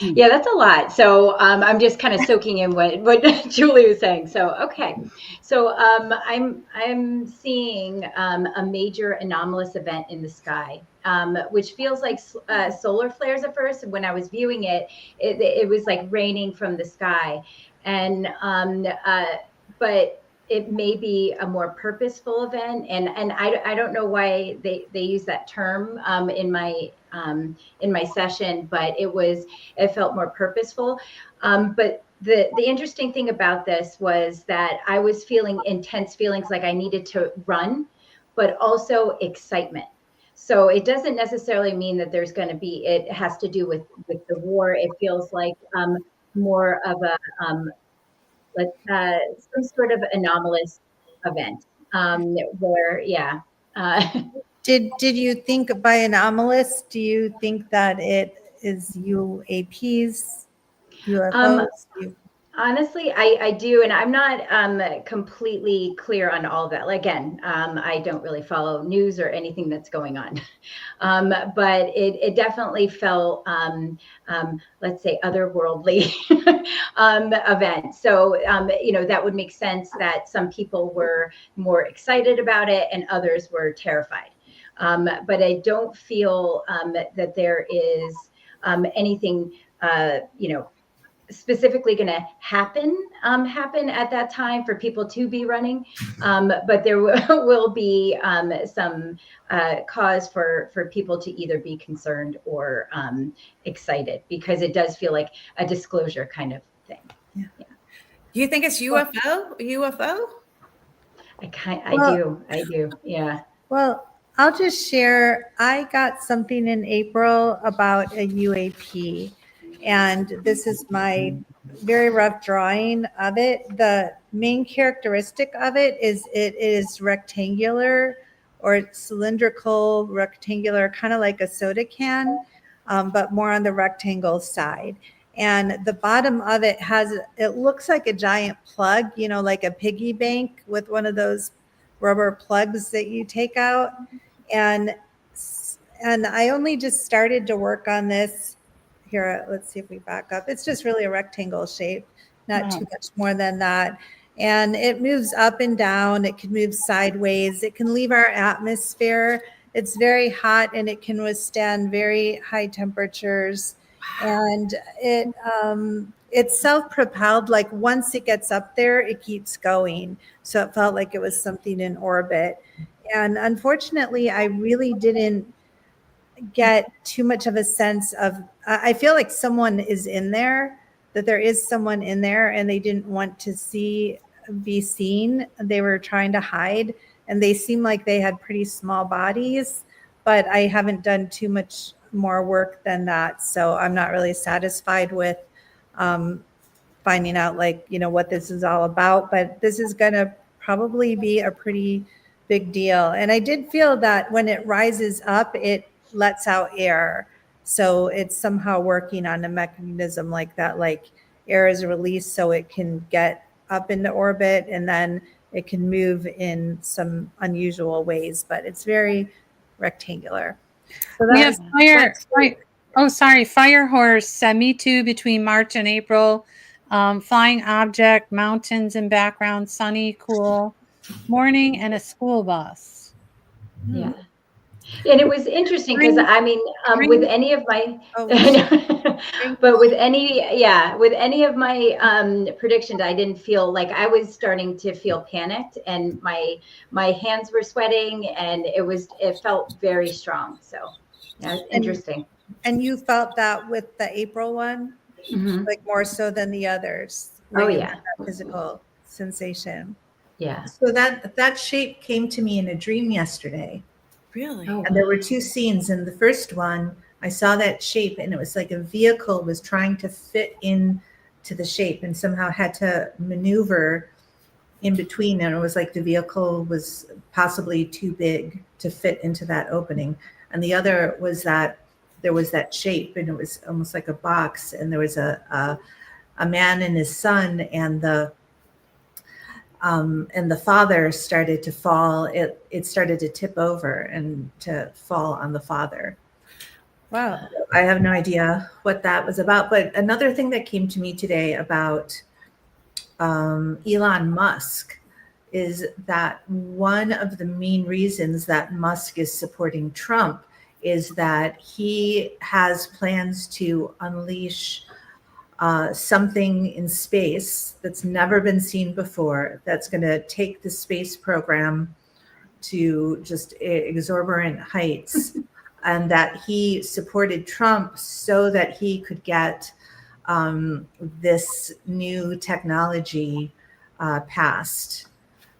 Speaker 4: Yeah, that's a lot. So I'm just kind of soaking in what Julie was saying. So okay, so I'm seeing a major anomalous event in the sky, which feels like solar flares at first. When I was viewing it, it was like raining from the sky, and but it may be a more purposeful event, and I don't know why they use that term in my session, but it felt more purposeful. But the interesting thing about this was that I was feeling intense feelings like I needed to run, but also excitement. So it doesn't necessarily mean that there's going to be, it has to do with the war. It feels like more of a some sort of anomalous event where, yeah.
Speaker 1: Did you think by anomalous, do you think that it is UAPs, UFOs?
Speaker 4: Honestly, I do, and I'm not completely clear on all of that. Again, I don't really follow news or anything that's going on, but it definitely felt, let's say, otherworldly event. So, that would make sense that some people were more excited about it and others were terrified. But I don't feel that there is anything, specifically going to happen at that time for people to be running, but there will be some cause for people to either be concerned or excited, because it does feel like a disclosure kind of thing.
Speaker 5: Yeah. Do you think it's UFO?
Speaker 4: I do. Yeah.
Speaker 1: Well, I'll just share. I got something in April about a UAP, and this is my very rough drawing of it. The main characteristic of it is rectangular or cylindrical, rectangular, kind of like a soda can, but more on the rectangle side. And the bottom of it it looks like a giant plug, like a piggy bank with one of those rubber plugs that you take out. And I only just started to work on this here. Let's see if we back up. It's just really a rectangle shape, not too much more than that. And it moves up and down. It can move sideways. It can leave our atmosphere. It's very hot and it can withstand very high temperatures. And it's self-propelled. Like once it gets up there, it keeps going. So it felt like it was something in orbit. And unfortunately, I really didn't get too much of a sense of, I feel like someone is in there, that there is someone in there, and they didn't want to be seen. They were trying to hide, and they seemed like they had pretty small bodies, but I haven't done too much more work than that. So I'm not really satisfied with finding out what this is all about, but this is going to probably be a pretty big deal. And I did feel that when it rises up, it lets out air. So it's somehow working on a mechanism like that, like air is released so it can get up into orbit, and then it can move in some unusual ways, but it's very rectangular. So
Speaker 2: we have Fire Horse, Me Too, between March and April. Flying object, mountains in background, sunny, cool morning, and a school bus.
Speaker 4: Yeah. And it was interesting because with any of my, but with any of my predictions, I didn't feel like I was starting to feel panicked, and my hands were sweating, and it felt very strong. So yeah, it's interesting.
Speaker 1: And you felt that with the April one, like more so than the others.
Speaker 4: That
Speaker 1: physical sensation.
Speaker 4: Yeah.
Speaker 7: So that shape came to me in a dream yesterday.
Speaker 5: Really?
Speaker 4: Oh,
Speaker 7: And there were two scenes. In the first one, I saw that shape, and it was like a vehicle was trying to fit in to the shape and somehow had to maneuver in between. And it was like the vehicle was possibly too big to fit into that opening. And the other was that there was that shape, and it was almost like a box, and there was a man and his son, and the father started to fall. It started to tip over and to fall on the father.
Speaker 1: Wow.
Speaker 7: I have no idea what that was about. But another thing that came to me today about Elon Musk is that one of the main reasons that Musk is supporting Trump is that he has plans to unleash something in space that's never been seen before, that's going to take the space program to just exorbitant heights, and that he supported Trump so that he could get this new technology passed,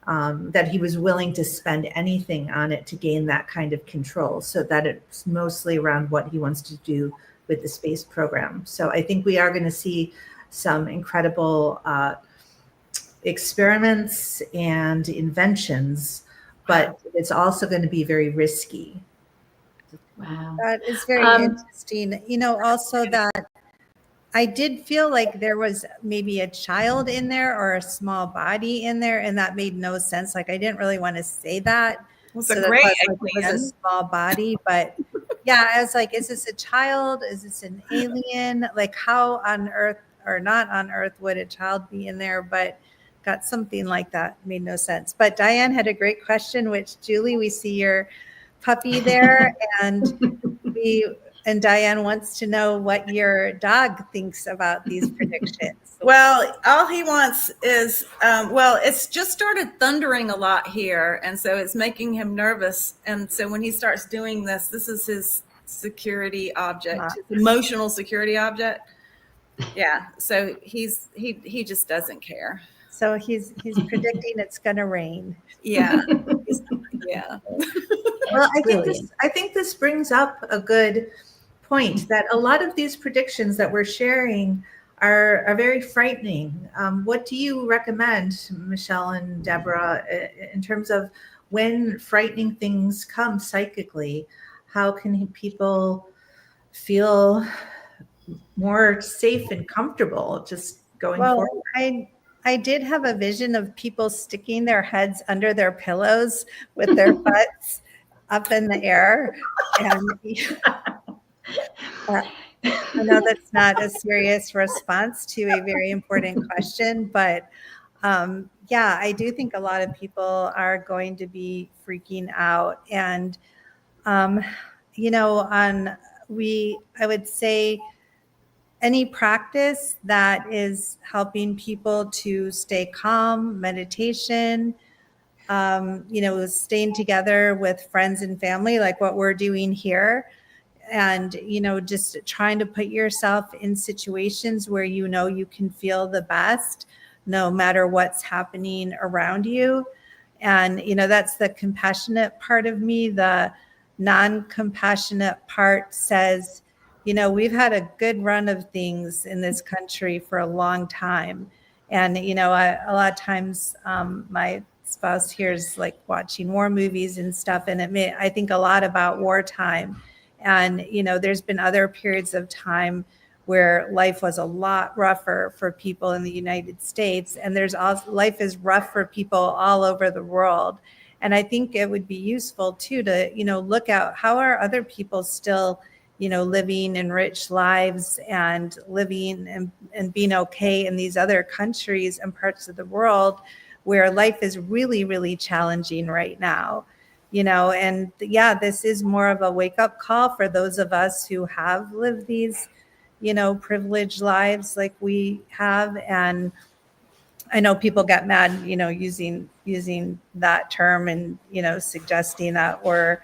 Speaker 7: that he was willing to spend anything on it to gain that kind of control, so that it's mostly around what he wants to do with the space program. So I think we are going to see some incredible experiments and inventions, but it's also going to be very risky.
Speaker 4: wow.
Speaker 1: That is very interesting. Also that I did feel like there was maybe a child in there or a small body in there, and that made no sense. Like I didn't really want to say that.
Speaker 5: It's a great
Speaker 1: it was a small body, but yeah, I was like, is this a child? Is this an alien? Like how on earth or not on earth would a child be in there? But got something like that. Made no sense. But Diane had a great question, which Julie, we see your puppy there, and And Diane wants to know what your dog thinks about these predictions.
Speaker 5: Well, all he wants is, it's just started thundering a lot here. And so it's making him nervous. And so when he starts doing this is his security object, his emotional security object. Yeah. So he just doesn't care.
Speaker 1: So he's predicting it's going to rain.
Speaker 5: Yeah. Yeah.
Speaker 7: Well, I think this brings up a good point that a lot of these predictions that we're sharing are very frightening. What do you recommend, Michelle and Debra, in terms of when frightening things come psychically? How can people feel more safe and comfortable just going forward?
Speaker 1: I did have a vision of people sticking their heads under their pillows with their butts up in the air. And I know that's not a serious response to a very important question, but yeah, I do think a lot of people are going to be freaking out. And, you know, I would say any practice that is helping people to stay calm, meditation, you know, staying together with friends and family, like what we're doing here. And, you know, just trying to put yourself in situations where you know you can feel the best, no matter what's happening around you. And, you know, that's the compassionate part of me. The non-compassionate part says, you know, we've had a good run of things in this country for a long time. And, you know, a lot of times my spouse here is like watching war movies and stuff. And I think a lot about wartime. And, you know, there's been other periods of time where life was a lot rougher for people in the United States. And life is rough for people all over the world. And I think it would be useful too to, you know, look at how are other people still, you know, living enriched lives and living and being okay in these other countries and parts of the world where life is really, really challenging right now. You know, and yeah, this is more of a wake-up call for those of us who have lived these, you know, privileged lives like we have. And I know people get mad, you know, using that term and, you know, suggesting that we're,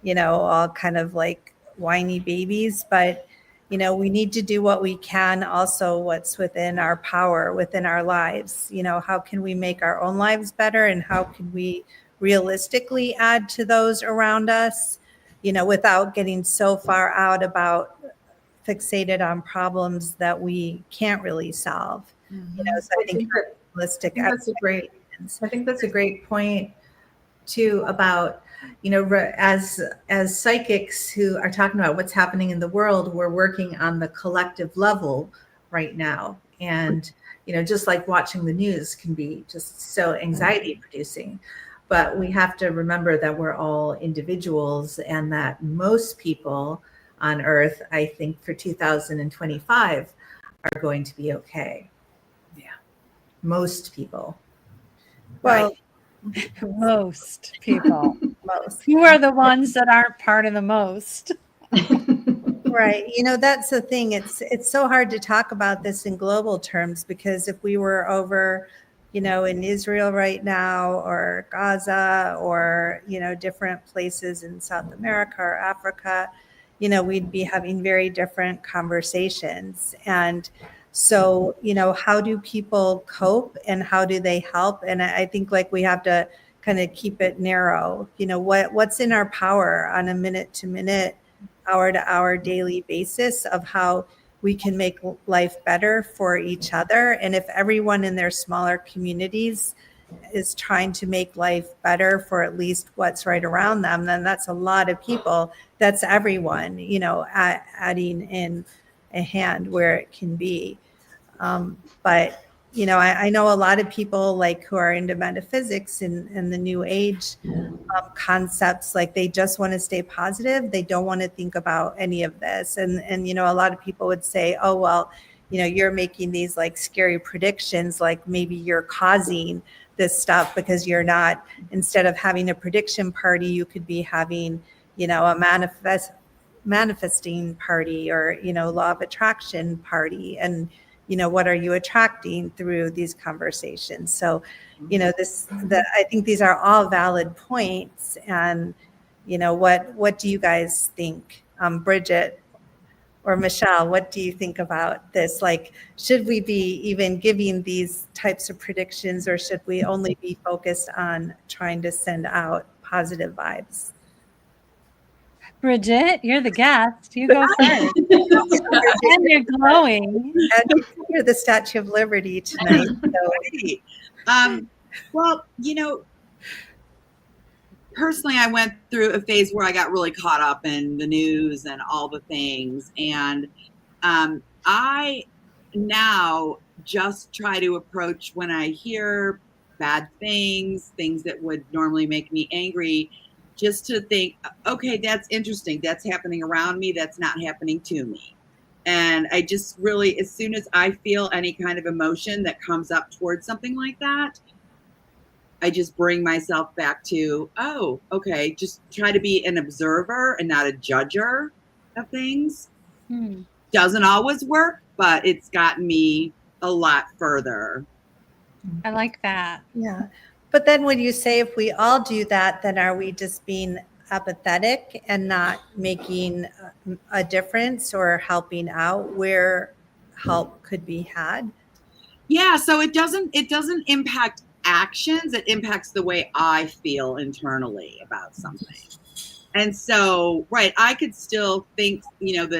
Speaker 1: you know, all kind of like whiny babies. But, you know, we need to do what we can, also what's within our power, within our lives. You know, how can we make our own lives better, and how can we realistically add to those around us, you know, without getting so far out about fixated on problems that we can't really solve. You know, so I think realistic.
Speaker 7: I think that's a great point too about, you know, as psychics who are talking about what's happening in the world, we're working on the collective level right now. And, you know, just like watching the news can be just so anxiety producing. But we have to remember that we're all individuals and that most people on Earth, I think for 2025, are going to be okay. Yeah. Most people.
Speaker 1: Well,
Speaker 7: right?
Speaker 2: Most people.
Speaker 1: Most.
Speaker 2: Who are the ones that aren't part of the most?
Speaker 1: Right. You know, that's the thing. It's so hard to talk about this in global terms, because if we were over, you know, in Israel right now, or Gaza, or, you know, different places in South America or Africa, you know, we'd be having very different conversations. And so, you know, how do people cope and how do they help? And I think like we have to kind of keep it narrow. You know, what's in our power on a minute to minute, hour to hour daily basis of how we can make life better for each other. And if everyone in their smaller communities is trying to make life better for at least what's right around them, then that's a lot of people. That's everyone, you know, adding in a hand where it can be. But, you know, I know a lot of people like who are into metaphysics and the new age concepts, like they just want to stay positive. They don't want to think about any of this. And, you know, a lot of people would say, oh, well, you know, you're making these like scary predictions, like maybe you're causing this stuff because you're not, instead of having a prediction party, you could be having, you know, a manifesting party or, law of attraction party. And, what are you attracting through these conversations? So, I think these are all valid points. And, what do you guys think? Bridget or Michelle, what do you think about this? Like, should we be even giving these types of predictions, or should we only be focused on trying to send out positive vibes?
Speaker 2: Bridget, you're the guest. You go first. And you're glowing.
Speaker 1: And you're the Statue of Liberty tonight. So.
Speaker 6: Well, personally, I went through a phase where I got really caught up in the news and all the things. And I now just try to approach when I hear bad things that would normally make me angry, just to think, okay, that's interesting. That's happening around me. That's not happening to me. And I just really, as soon as I feel any kind of emotion that comes up towards something like that, I just bring myself back to, oh, okay, just try to be an observer and not a judger of things. Doesn't always work, but it's gotten me a lot further.
Speaker 2: I like that.
Speaker 1: Yeah. But then when you say if we all do that, then are we just being apathetic and not making a difference or helping out where help could be had?
Speaker 6: Yeah, so it doesn't impact actions, it impacts the way I feel internally about something. And so, right, I could still think,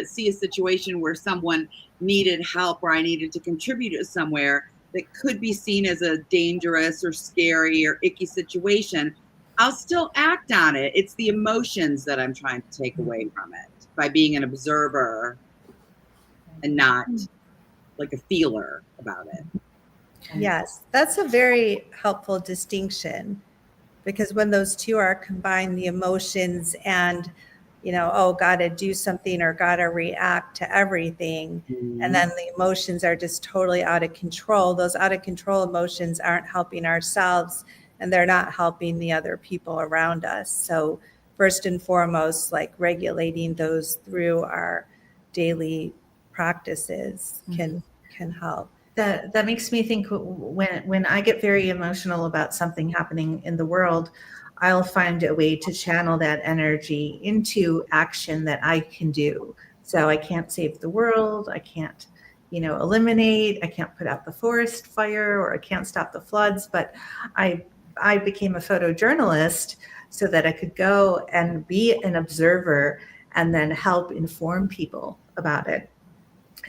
Speaker 6: see a situation where someone needed help or I needed to contribute to somewhere that could be seen as a dangerous or scary or icky situation. I'll still act on it. It's the emotions that I'm trying to take away from it by being an observer and not like a feeler about it.
Speaker 1: Yes, that's a very helpful distinction, because when those two are combined, the emotions and, oh, gotta do something or gotta react to everything. And then the emotions are just totally out of control. Those out of control emotions aren't helping ourselves, and they're not helping the other people around us. So first and foremost, like regulating those through our daily practices can help.
Speaker 7: That makes me think, when I get very emotional about something happening in the world, I'll find a way to channel that energy into action that I can do. So I can't save the world, I can't, eliminate, I can't put out the forest fire, or I can't stop the floods, but I became a photojournalist so that I could go and be an observer and then help inform people about it.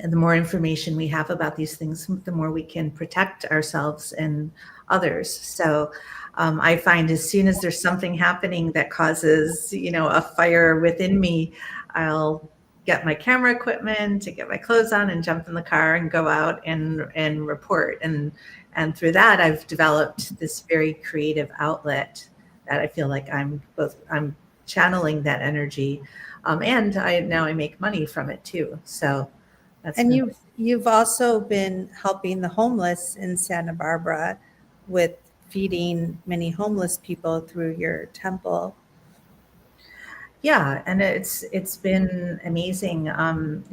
Speaker 7: And the more information we have about these things, the more we can protect ourselves and others. So I find as soon as there's something happening that causes, a fire within me, I'll get my camera equipment to get my clothes on and jump in the car and go out and report. And through that, I've developed this very creative outlet that I feel like I'm channeling that energy. And I make money from it too. So.
Speaker 1: And you've also been helping the homeless in Santa Barbara with feeding many homeless people through your temple.
Speaker 7: Yeah, and it's been amazing.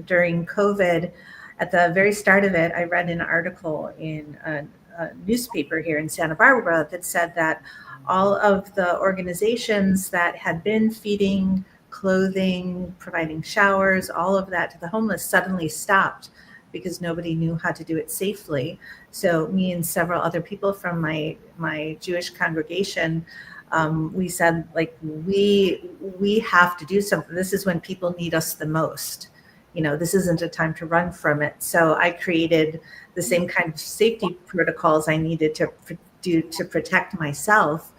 Speaker 7: During COVID, at the very start of it, I read an article in a newspaper here in Santa Barbara that said that all of the organizations that had been feeding, clothing, providing showers, all of that to the homeless suddenly stopped because nobody knew how to do it safely. So me and several other people from my Jewish congregation, we said, like, we have to do something. This is when people need us the most. This isn't a time to run from it. So I created the same kind of safety protocols I needed to do to protect myself.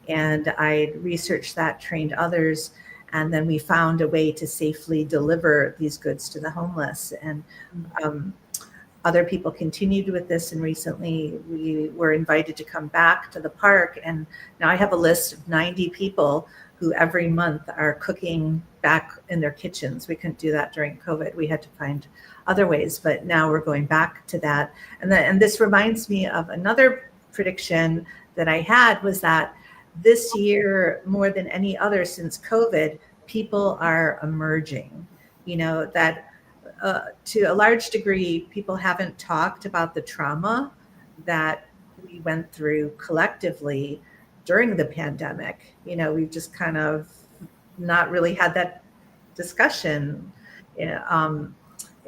Speaker 7: And I researched that, trained others. And then we found a way to safely deliver these goods to the homeless. And other people continued with this. And recently we were invited to come back to the park. And now I have a list of 90 people who every month are cooking back in their kitchens. We couldn't do that during COVID. We had to find other ways, but now we're going back to that. And this reminds me of another prediction that I had, was that this year, more than any other since COVID, people are emerging. that to a large degree, people haven't talked about the trauma that we went through collectively during the pandemic. We've just kind of not really had that discussion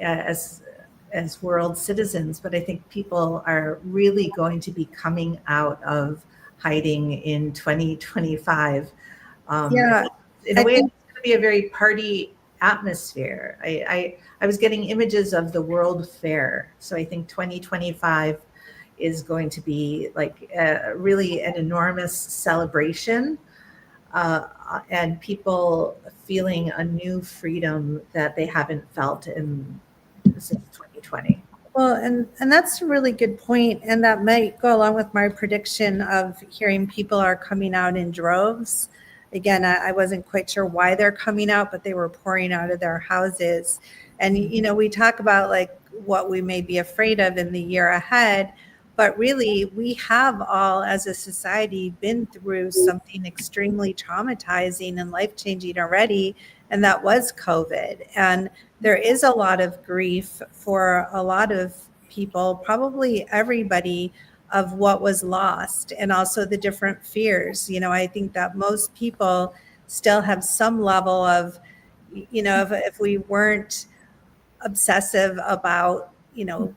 Speaker 7: as world citizens. But I think people are really going to be coming out of hiding in 2025.
Speaker 1: Yeah,
Speaker 7: in a
Speaker 1: I
Speaker 7: way,
Speaker 1: think-
Speaker 7: it's going to be a very party atmosphere. I was getting images of the World Fair, so I think 2025 is going to be like really an enormous celebration, and people feeling a new freedom that they haven't felt since 2020.
Speaker 1: Well, and that's a really good point, and that might go along with my prediction of hearing people are coming out in droves. Again, I wasn't quite sure why they're coming out, but they were pouring out of their houses. And, we talk about like what we may be afraid of in the year ahead, but really we have all as a society been through something extremely traumatizing and life-changing already, and that was COVID. And there is a lot of grief for a lot of people, probably everybody, of what was lost, and also the different fears. I think that most people still have some level of, if we weren't obsessive about, staying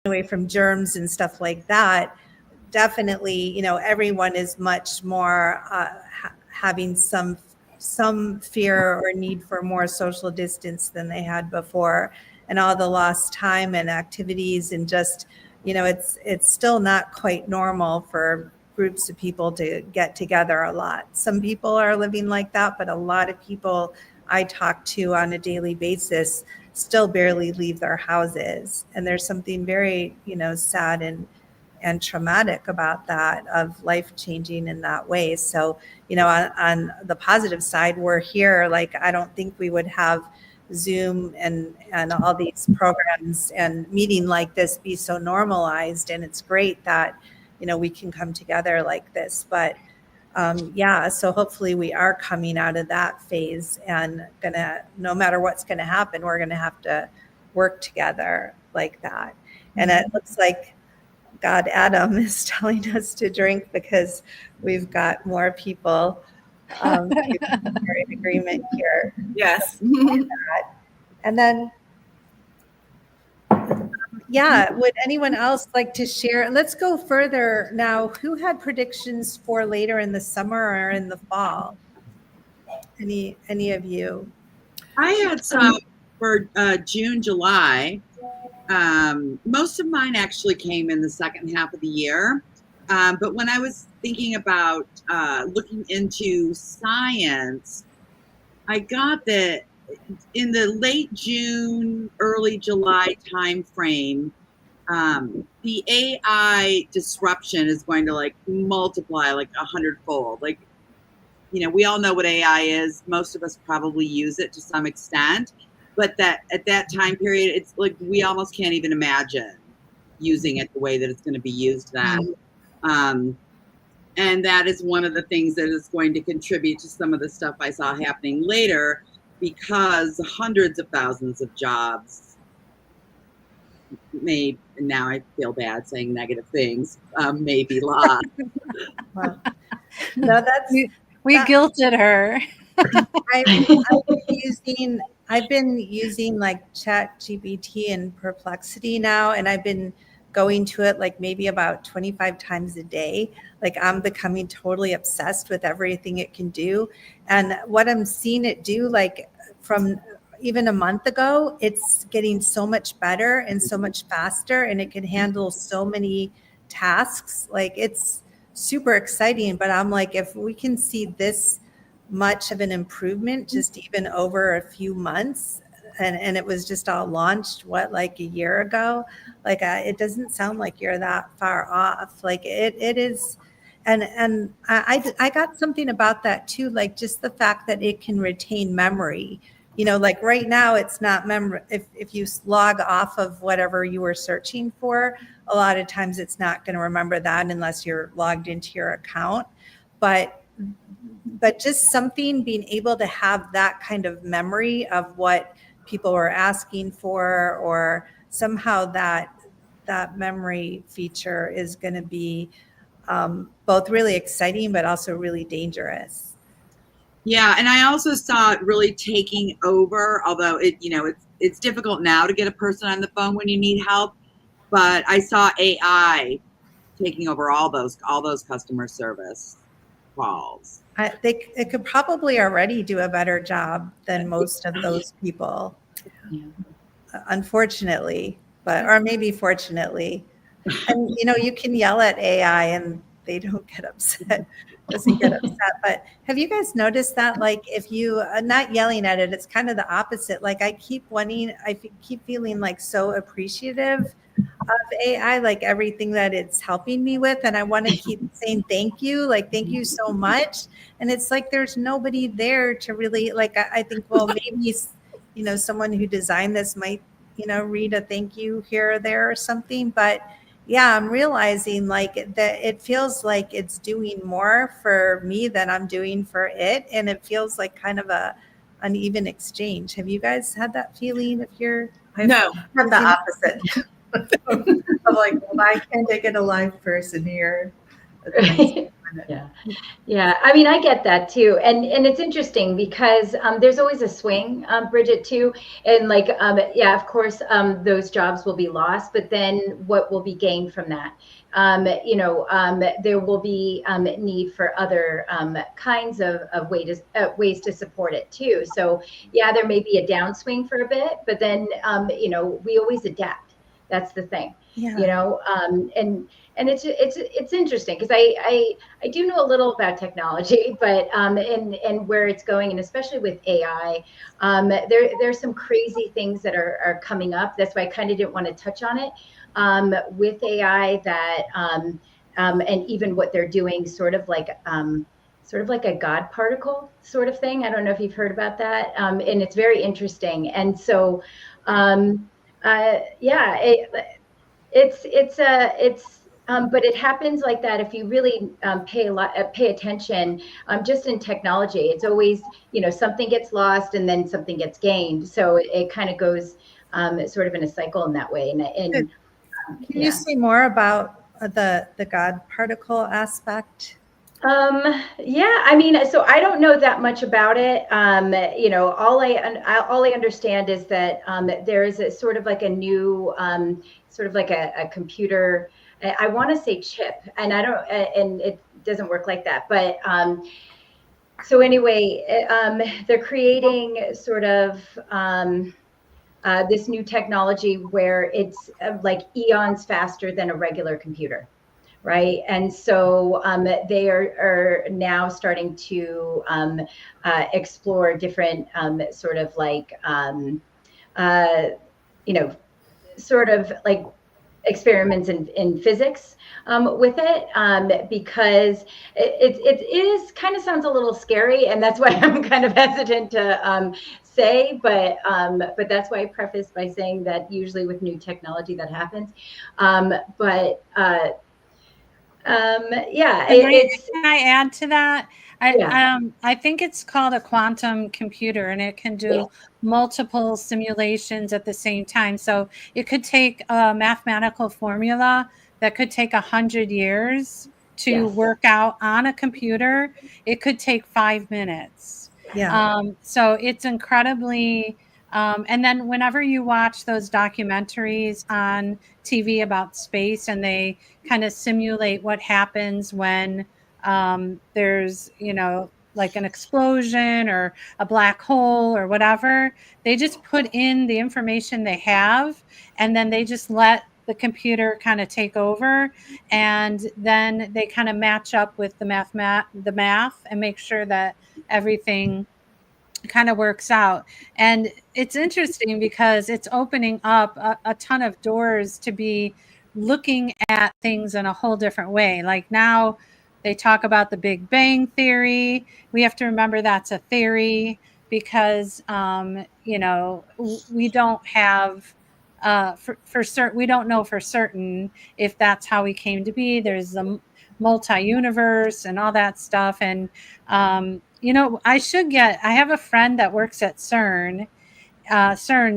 Speaker 1: away from germs and stuff like that, definitely, everyone is much more having some fear or need for more social distance than they had before, and all the lost time and activities, and just, it's still not quite normal for groups of people to get together a lot. Some people are living like that, but a lot of people I talk to on a daily basis still barely leave their houses. And there's something very, sad and traumatic about that, of life changing in that way. So, on the positive side, we're here. Like, I don't think we would have Zoom and all these programs and meeting like this be so normalized. And it's great that, we can come together like this. But so hopefully we are coming out of that phase, and no matter what's gonna happen, we're gonna have to work together like that. And it looks like God Adam is telling us to drink, because we've got more people are in agreement here.
Speaker 5: Yes.
Speaker 1: And then, would anyone else like to share? Let's go further now. Who had predictions for later in the summer or in the fall? Any of you?
Speaker 6: I had some for June, July. Most of mine actually came in the second half of the year. But when I was thinking about looking into science, I got that in the late June, early July timeframe, the AI disruption is going to like multiply like 100-fold. Like, we all know what AI is. Most of us probably use it to some extent, but that at that time period, it's like we almost can't even imagine using it the way that it's going to be used then. And that is one of the things that is going to contribute to some of the stuff I saw happening later, because hundreds of thousands of jobs now I feel bad saying negative things, may be lost.
Speaker 1: Well, no,
Speaker 2: we guilted her.
Speaker 1: I've been using like ChatGPT and Perplexity now, and I've been going to it like maybe about 25 times a day. Like, I'm becoming totally obsessed with everything it can do. And what I'm seeing it do, like from even a month ago, it's getting so much better and so much faster, and it can handle so many tasks. Like, it's super exciting. But I'm like, if we can see this much of an improvement just even over a few months, and it was just all launched like a year ago, like it doesn't sound like you're that far off. Like it is. And I got something about that too, like just the fact that it can retain memory. Like right now it's not memory. If you log off of whatever you were searching for, a lot of times it's not going to remember that unless you're logged into your account. But but just something being able to have that kind of memory of what people were asking for, or somehow that memory feature is going to be both really exciting but also really dangerous.
Speaker 6: Yeah, and I also saw it really taking over, although it's difficult now to get a person on the phone when you need help, but I saw AI taking over all those customer service calls.
Speaker 1: It could probably already do a better job than most of those people, unfortunately, or maybe fortunately. And you can yell at AI and they don't get upset. Doesn't get upset. But have you guys noticed that? Like, if you not yelling at it, it's kind of the opposite. Like, I keep feeling like so appreciative of AI, like everything that it's helping me with, and I want to keep saying thank you, like thank you so much. And it's like there's nobody there to really, like, I think, well, maybe someone who designed this might read a thank you here or there or something, but yeah, I'm realizing like that it feels like it's doing more for me than I'm doing for it, and it feels like kind of a uneven exchange. Have you guys had that feeling?
Speaker 5: No,
Speaker 7: I'm the opposite. I'm like, why can't I get a live person here?
Speaker 4: Yeah. I mean, I get that too, and it's interesting because there's always a swing, Bridget, too, and like of course those jobs will be lost, but then what will be gained from that? There will be need for other kinds of ways to support it too. So yeah, there may be a downswing for a bit, but then we always adapt. That's the thing.
Speaker 1: Yeah.
Speaker 4: And it's interesting because I do know a little about technology, but and where it's going, and especially with AI, there's some crazy things that are coming up. That's why I kind of didn't want to touch on it with AI, that and even what they're doing, sort of like a God particle sort of thing. I don't know if you've heard about that, and it's very interesting. And so but it happens like that if you really pay attention. Just in technology, it's always something gets lost and then something gets gained. So it kind of goes sort of in a cycle in that way. And
Speaker 1: can you say more about the God particle aspect?
Speaker 4: I mean, so I don't know that much about it. All I understand is that there is a sort of like a new sort of like a computer. I want to say chip, and I don't, and it doesn't work like that. But so anyway, they're creating sort of this new technology where it's like eons faster than a regular computer. Right. And so they are now starting to explore different sort of like, sort of like experiments in physics with it, because it is kind of sounds a little scary. And that's why I'm kind of hesitant to say, but that's why I prefaced by saying that usually with new technology that happens.
Speaker 2: Can I add to that?
Speaker 4: Yeah.
Speaker 2: I think it's called a quantum computer, and it can do multiple simulations at the same time. So it could take a mathematical formula that could take 100 years to work out on a computer. It could take 5 minutes. So it's incredibly. And then whenever you watch those documentaries on TV about space, and they kind of simulate what happens when there's, like an explosion or a black hole or whatever, they just put in the information they have, and then they just let the computer kind of take over, and then they kind of match up with the math and make sure that everything kind of works out. And it's interesting because it's opening up a ton of doors to be looking at things in a whole different way. Like now they talk about the Big Bang Theory. We have to remember that's a theory because we don't have for certain, we don't know for certain if that's how we came to be. There's multi-universe and all that stuff. And, I have a friend that works at CERN's,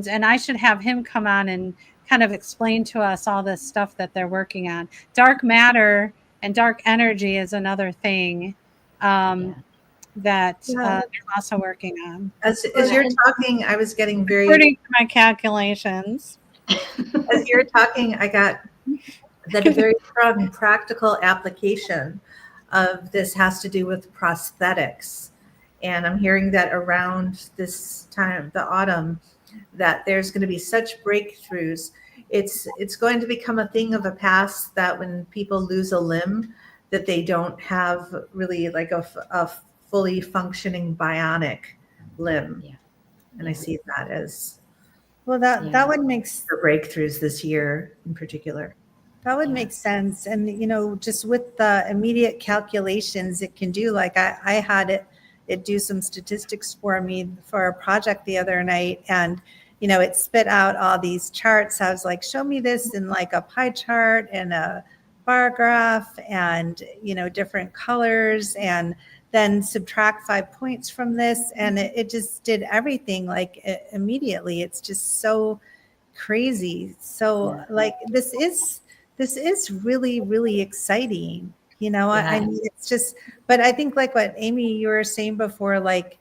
Speaker 2: and I should have him come on and kind of explain to us all this stuff that they're working on. Dark matter and dark energy is another thing that they're also working on.
Speaker 7: As you're talking, I was getting very,
Speaker 2: according to my calculations.
Speaker 7: as you're talking, I got that a very strong practical application of this has to do with prosthetics. And I'm hearing that around this time, the autumn, that there's going to be such breakthroughs. It's going to become a thing of the past that when people lose a limb, that they don't have really like a fully functioning bionic limb.
Speaker 4: Yeah.
Speaker 7: And I see that as
Speaker 1: that would make
Speaker 7: for breakthroughs this year in particular.
Speaker 1: That would make sense. And, just with the immediate calculations it can do, like I had it do some statistics for me for a project the other night. And, it spit out all these charts. I was like, show me this in like a pie chart and a bar graph and, different colors, and then subtract 5 points from this. And it just did everything like immediately. It's just so crazy. So like, this is really, really exciting. I mean, it's just, but I think like what Amy, you were saying before, like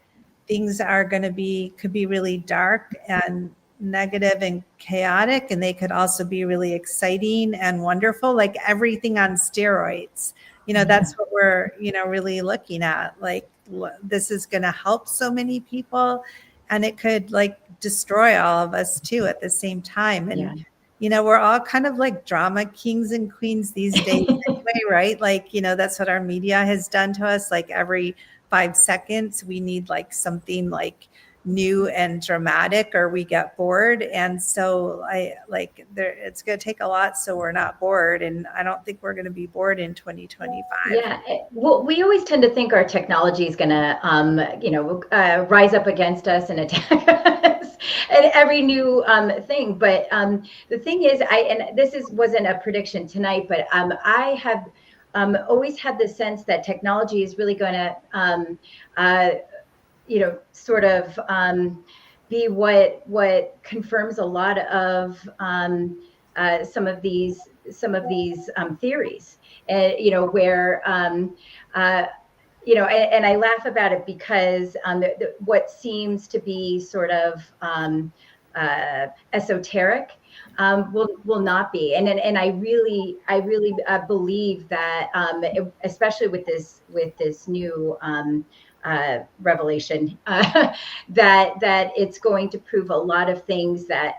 Speaker 1: things could be really dark and negative and chaotic, and they could also be really exciting and wonderful, like everything on steroids. That's what we're, really looking at. Like this is going to help so many people, and it could like destroy all of us too at the same time. And we're all kind of like drama kings and queens these days anyway, right? Like, that's what our media has done to us. Like every 5 seconds, we need like something like new and dramatic, or we get bored. And so it's going to take a lot so we're not bored. And I don't think we're going to be bored in 2025.
Speaker 4: Yeah. Well, we always tend to think our technology is going to, rise up against us and attack us at every new thing. But the thing is, wasn't a prediction tonight, but I have always had the sense that technology is really going to, sort of be what confirms a lot of some of these theories, where and I laugh about it because what seems to be sort of esoteric will not be, and I really believe that especially with this new revelation, that it's going to prove a lot of things that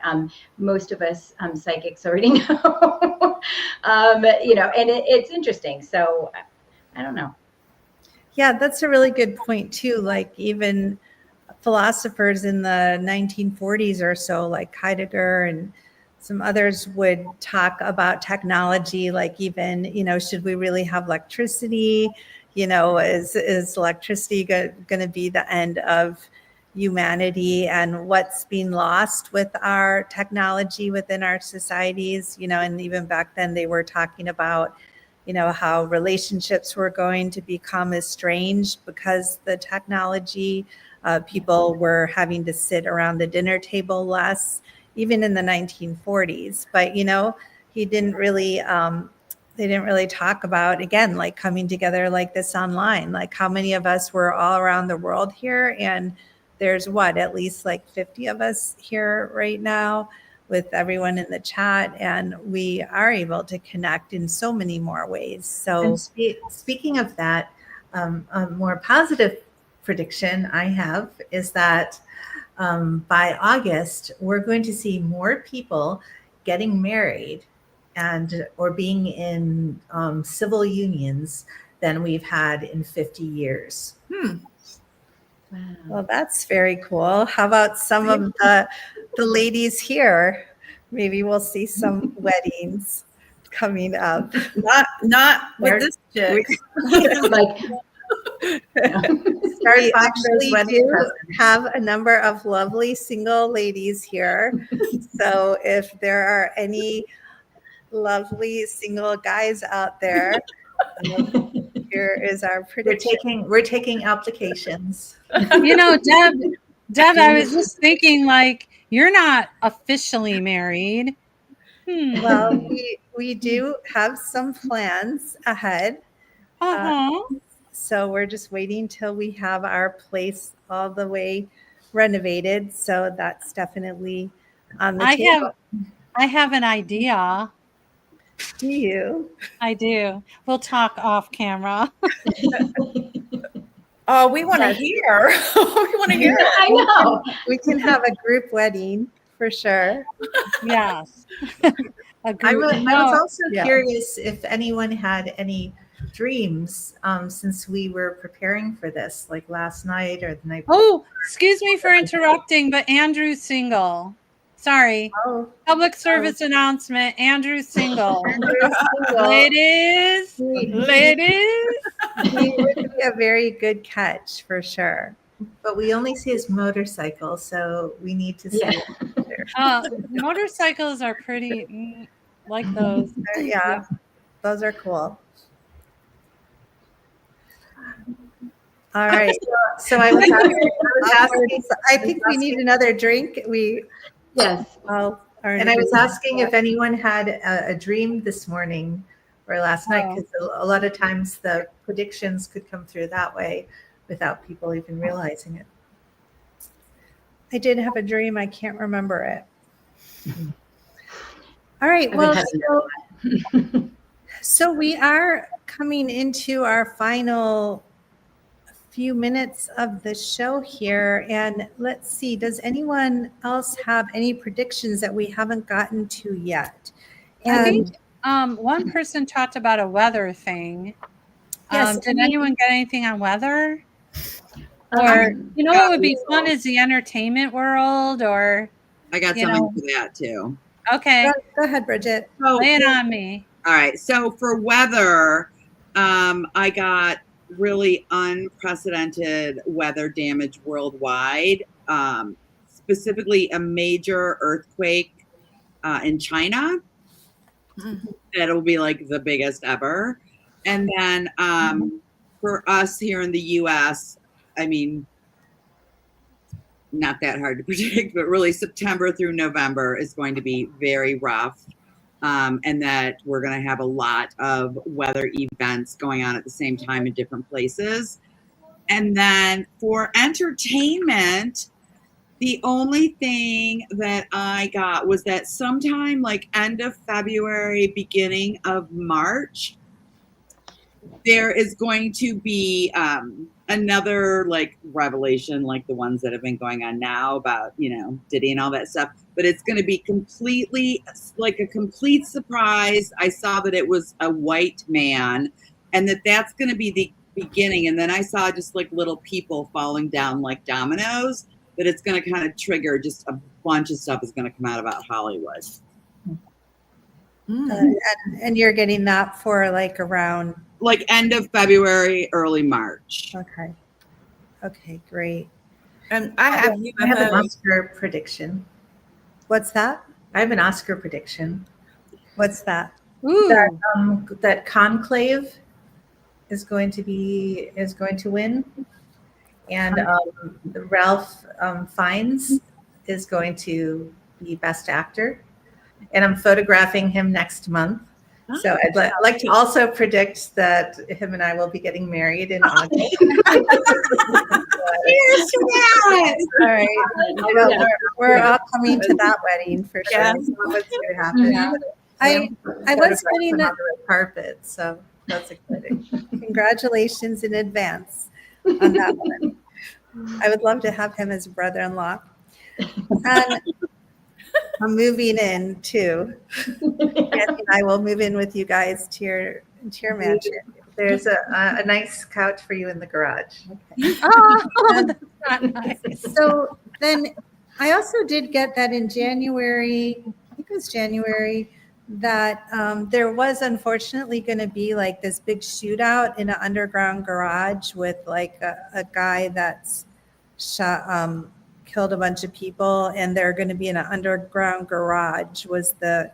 Speaker 4: most of us psychics already know. And it's interesting. So I don't know.
Speaker 1: Yeah, that's a really good point too. Like even philosophers in the 1940s or so, like Heidegger and some others, would talk about technology, like even, should we really have electricity? Is electricity going to be the end of humanity, and what's being lost with our technology within our societies? And even back then they were talking about, how relationships were going to become estranged because the technology, people were having to sit around the dinner table less, even in the 1940s. But, he didn't really, they didn't really talk about, again, like coming together like this online. Like how many of us were all around the world here, and there's at least like 50 of us here right now with everyone in the chat, and we are able to connect in so many more ways. So
Speaker 7: speaking of that, a more positive prediction I have is that by August, we're going to see more people getting married or being in civil unions than we've had in 50 years.
Speaker 4: Wow.
Speaker 1: Well, that's very cool. How about some of the ladies here? Maybe we'll see some weddings coming up.
Speaker 5: Not with this chick.
Speaker 4: Like,
Speaker 1: We actually do have a number of lovely single ladies here. So if there are any lovely single guys out there, Here is our
Speaker 7: We're
Speaker 1: prediction.
Speaker 7: taking applications.
Speaker 2: You know, Deb, I was just thinking, like, you're not officially married.
Speaker 1: Well, we do have some plans ahead.
Speaker 2: Uh-huh.
Speaker 1: So we're just waiting till we have our place all the way renovated. So that's definitely on the table.
Speaker 2: I have an idea.
Speaker 1: Do you?
Speaker 2: I do. We'll talk off camera.
Speaker 5: Oh, we want to hear. We want to hear it.
Speaker 4: I know.
Speaker 1: We can have a group wedding for sure.
Speaker 2: Yes.
Speaker 7: I was also
Speaker 1: Yeah.
Speaker 7: curious if anyone had any dreams since we were preparing for this, like last night or the night before.
Speaker 2: Oh, excuse me for interrupting, but Andrew's single. Sorry.
Speaker 1: Oh,
Speaker 2: Public service announcement. Andrew's single.
Speaker 1: single.
Speaker 2: Ladies.
Speaker 1: He would be a very good catch for sure.
Speaker 7: But we only see his motorcycle, so we need to see
Speaker 4: Yeah.
Speaker 7: it.
Speaker 2: Motorcycles are pretty like those.
Speaker 1: Yeah, those are cool. All right.
Speaker 7: So I was asking,
Speaker 1: I think we need another drink.
Speaker 4: Yes.
Speaker 7: and I was asking if anyone had a dream this morning or last night, because a lot of times the predictions could come through that way without people even realizing it.
Speaker 1: I did have a dream. I can't remember it. All right. Well, so we are coming into our final few minutes of the show here. And let's see, does anyone else have any predictions that we haven't gotten to yet?
Speaker 2: I think one person talked about a weather thing.
Speaker 1: Yes,
Speaker 2: Did anyone get anything on weather? Or, you know, what would be fun is the entertainment world, or,
Speaker 6: I got something for that too.
Speaker 2: okay,
Speaker 1: Go ahead, Bridget.
Speaker 6: So,
Speaker 2: lay it on me.
Speaker 6: all right. So for weather, I got really unprecedented weather damage worldwide, specifically a major earthquake in China. That'll be like the biggest ever. And then for us here in the US, I mean, not that hard to predict, but really September through November is going to be very rough. And that we're going to have a lot of weather events going on at the same time in different places. And then for entertainment, the only thing that I got was that sometime like end of February, beginning of March, there is going to be another like revelation like the ones that have been going on now about, you know, Diddy and all that stuff. But it's going to be completely like a complete surprise. I saw that it was a white man and that's going to be the beginning. And then I saw just like little people falling down like dominoes, that it's going to kind of trigger just a bunch of stuff is going to come out about Hollywood.
Speaker 1: And you're getting that for like around
Speaker 6: like end of February, early March.
Speaker 1: Okay. Okay, great.
Speaker 5: And I have
Speaker 7: an Oscar prediction.
Speaker 1: What's that?
Speaker 7: I have an Oscar prediction.
Speaker 1: What's that?
Speaker 2: Ooh.
Speaker 7: That Conclave is going to win, and Ralph Fiennes is going to be Best Actor, and I'm photographing him next month. So I'd like to also predict that him and I will be getting married in August.
Speaker 6: Cheers to that!
Speaker 1: All right. Well, we're all coming to that wedding for sure.
Speaker 7: Yeah, so what's going to happen?
Speaker 1: I was getting that.
Speaker 7: on the red carpet, so that's exciting.
Speaker 1: Congratulations in advance on that one. I would love to have him as brother-in-law. And I'm moving in too. And I will move in with you guys to your mansion.
Speaker 7: There's a nice couch for you in the garage.
Speaker 2: Oh, that's not nice.
Speaker 1: So then I also did get that in January, I think it was January, that there was unfortunately going to be like this big shootout in an underground garage with like a guy that's killed a bunch of people, and they're going to be in an underground garage was the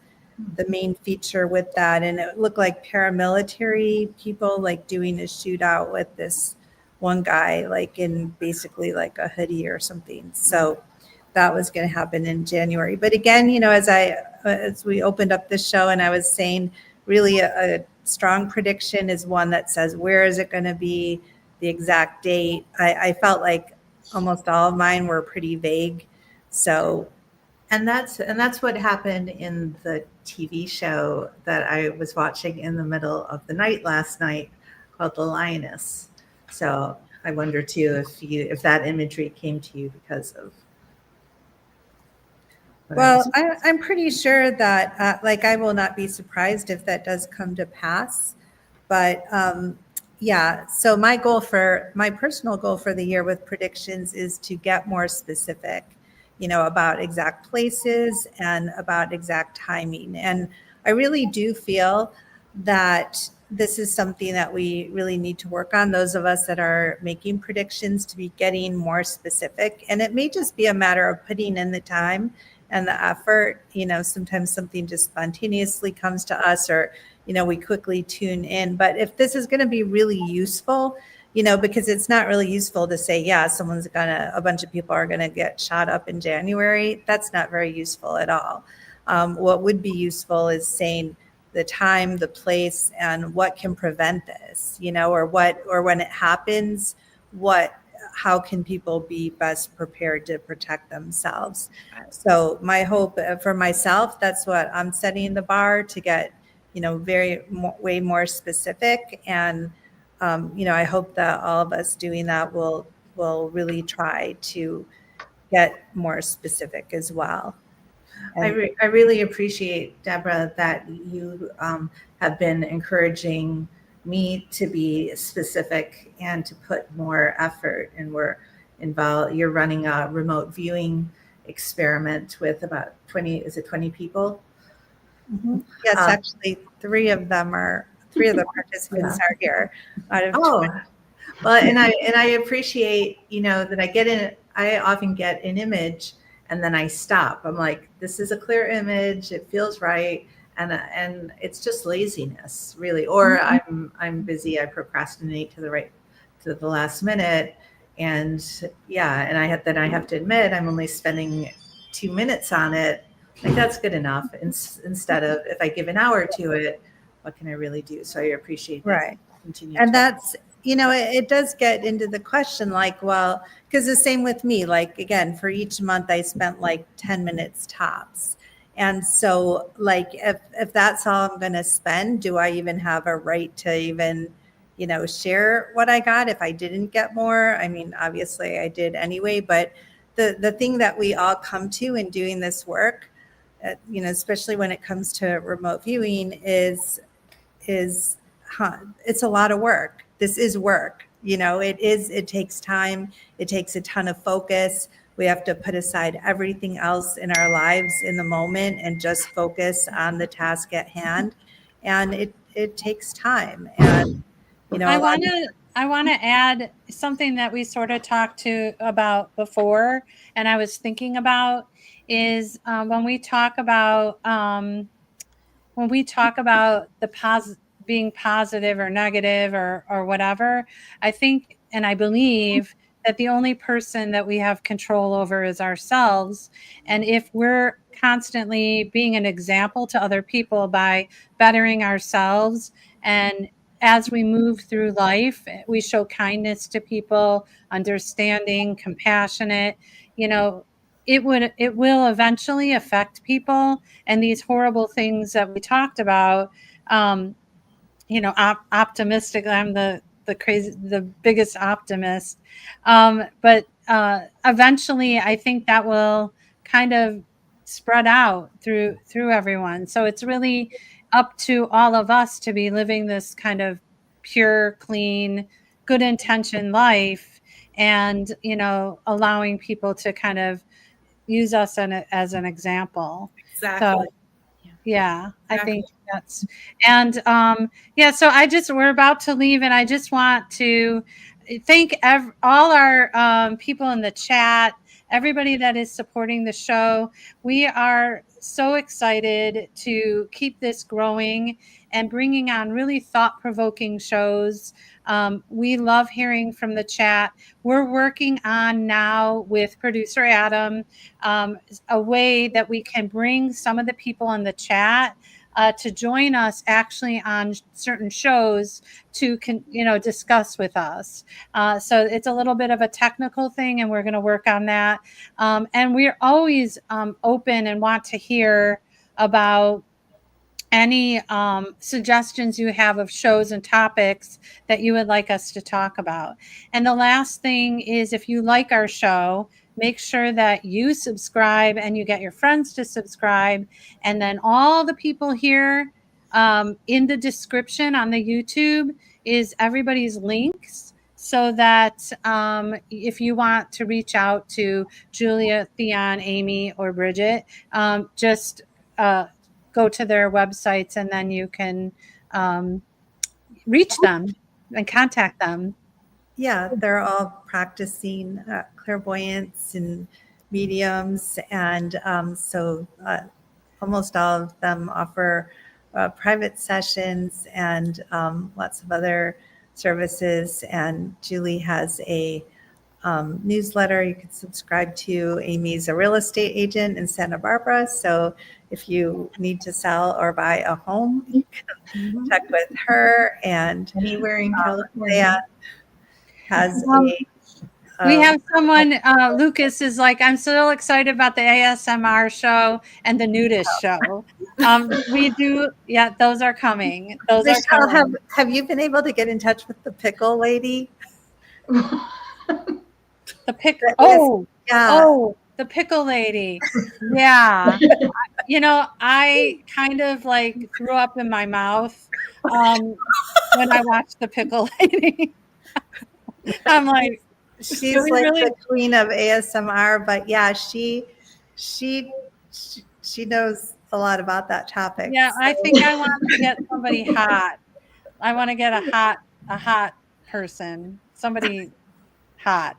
Speaker 1: the main feature with that. And it looked like paramilitary people like doing a shootout with this one guy, like in basically like a hoodie or something. So that was going to happen in January. But again, you know, as we opened up the show and I was saying, really a strong prediction is one that says, where is it going to be, the exact date. I felt like almost all of mine were pretty vague. So,
Speaker 7: and that's what happened in the TV show that I was watching in the middle of the night last night called The Lioness. So I wonder too if that imagery came to you because of.
Speaker 1: Well, I'm pretty sure that like I will not be surprised if that does come to pass. But yeah, so my personal goal for the year with predictions is to get more specific, you know, about exact places and about exact timing. And I really do feel that this is something that we really need to work on, those of us that are making predictions, to be getting more specific. And it may just be a matter of putting in the time and the effort. You know, sometimes something just spontaneously comes to us, or, you know, we quickly tune in. But if this is going to be really useful, you know, because it's not really useful to say, yeah, a bunch of people are going to get shot up in January. That's not very useful at all. What would be useful is saying the time, the place, and what can prevent this, you know, or when it happens, how can people be best prepared to protect themselves? So my hope for myself, that's what I'm setting the bar to get, you know, way more specific. And, you know, I hope that all of us doing that will really try to get more specific as well.
Speaker 7: I really appreciate, Debra, that you have been encouraging me to be specific and to put more effort. And we're involved. You're running a remote viewing experiment with about 20 people?
Speaker 1: Mm-hmm. Yes, actually, three of the participants are here out of 20.
Speaker 7: Well, and I appreciate, you know, that I often get an image and then I stop. I'm like, this is a clear image. It feels right. And it's just laziness, really. Or I'm busy. I procrastinate to the last minute. And yeah, and I have to admit, I'm only spending 2 minutes on it. Like, that's good enough. Instead of, if I give an hour to it, what can I really do? So I appreciate that.
Speaker 1: Right. And that's, you know, it does get into the question, like, well, because the same with me, like, again, for each month I spent like 10 minutes tops. And so, like, if that's all I'm going to spend, do I even have a right to even, you know, share what I got if I didn't get more? I mean, obviously I did anyway, but the thing that we all come to in doing this work, you know, especially when it comes to remote viewing, is it's a lot of work. This is work. You know, it takes time. It takes a ton of focus. We have to put aside everything else in our lives in the moment and just focus on the task at hand. And it takes time. And, you know,
Speaker 2: I want to add something that we sort of talked about before, and I was thinking about is when we talk about the being positive or negative or whatever, I think and I believe that the only person that we have control over is ourselves. And if we're constantly being an example to other people by bettering ourselves, and as we move through life, we show kindness to people, understanding, compassionate, you know, it will eventually affect people. And these horrible things that we talked about, you know, optimistic. I'm the biggest optimist. But eventually I think that will kind of spread out through everyone. So it's really up to all of us to be living this kind of pure, clean, good intention life, and, you know, allowing people to kind of use us as an example.
Speaker 5: Exactly.
Speaker 2: So, yeah, I think that's, and so we're about to leave, and I just want to thank all our people in the chat, everybody that is supporting the show. We are so excited to keep this growing and bringing on really thought-provoking shows. We love hearing from the chat. We're working on now with producer Adam a way that we can bring some of the people in the chat to join us actually on certain shows to discuss with us. So it's a little bit of a technical thing, and we're going to work on that. And we're always open and want to hear about any suggestions you have of shows and topics that you would like us to talk about. And the last thing is, if you like our show, make sure that you subscribe and you get your friends to subscribe. And then all the people here in the description on the YouTube is everybody's links, so that if you want to reach out to Julia, Theon, Amy, or Bridget, just go to their websites, and then you can reach them and contact them.
Speaker 1: Yeah, they're all practicing clairvoyance and mediums, and so almost all of them offer private sessions and lots of other services. And Julie has a newsletter you can subscribe to. Amy's a real estate agent in Santa Barbara, so if you need to sell or buy a home, you can check with her. And
Speaker 7: Anywhere in California.
Speaker 1: Has
Speaker 2: we have someone, Lucas is like, I'm so excited about the ASMR show and the nudist show. We do, yeah, those are coming. Those
Speaker 1: Michelle,
Speaker 2: are coming.
Speaker 1: have you been able to get in touch with the pickle lady?
Speaker 2: The pickle.
Speaker 1: Yeah.
Speaker 2: Oh, the pickle lady. Yeah. I kind of like threw up in my mouth when I watched the pickle lady. I'm like,
Speaker 1: she's like the queen of ASMR, but yeah, she knows a lot about that topic.
Speaker 2: Yeah, I think I want to get somebody hot. I want to get a hot person, somebody hot.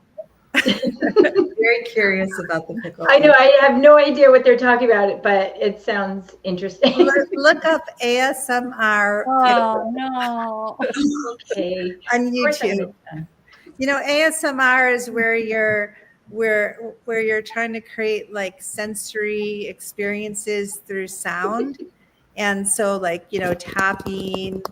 Speaker 7: Very curious about the pickle.
Speaker 4: I know, I have no idea what they're talking about, but it sounds interesting.
Speaker 1: Look up ASMR.
Speaker 2: Oh no.
Speaker 4: Okay.
Speaker 1: On YouTube. ASMR is where you're trying to create like sensory experiences through sound. And so like, tapping,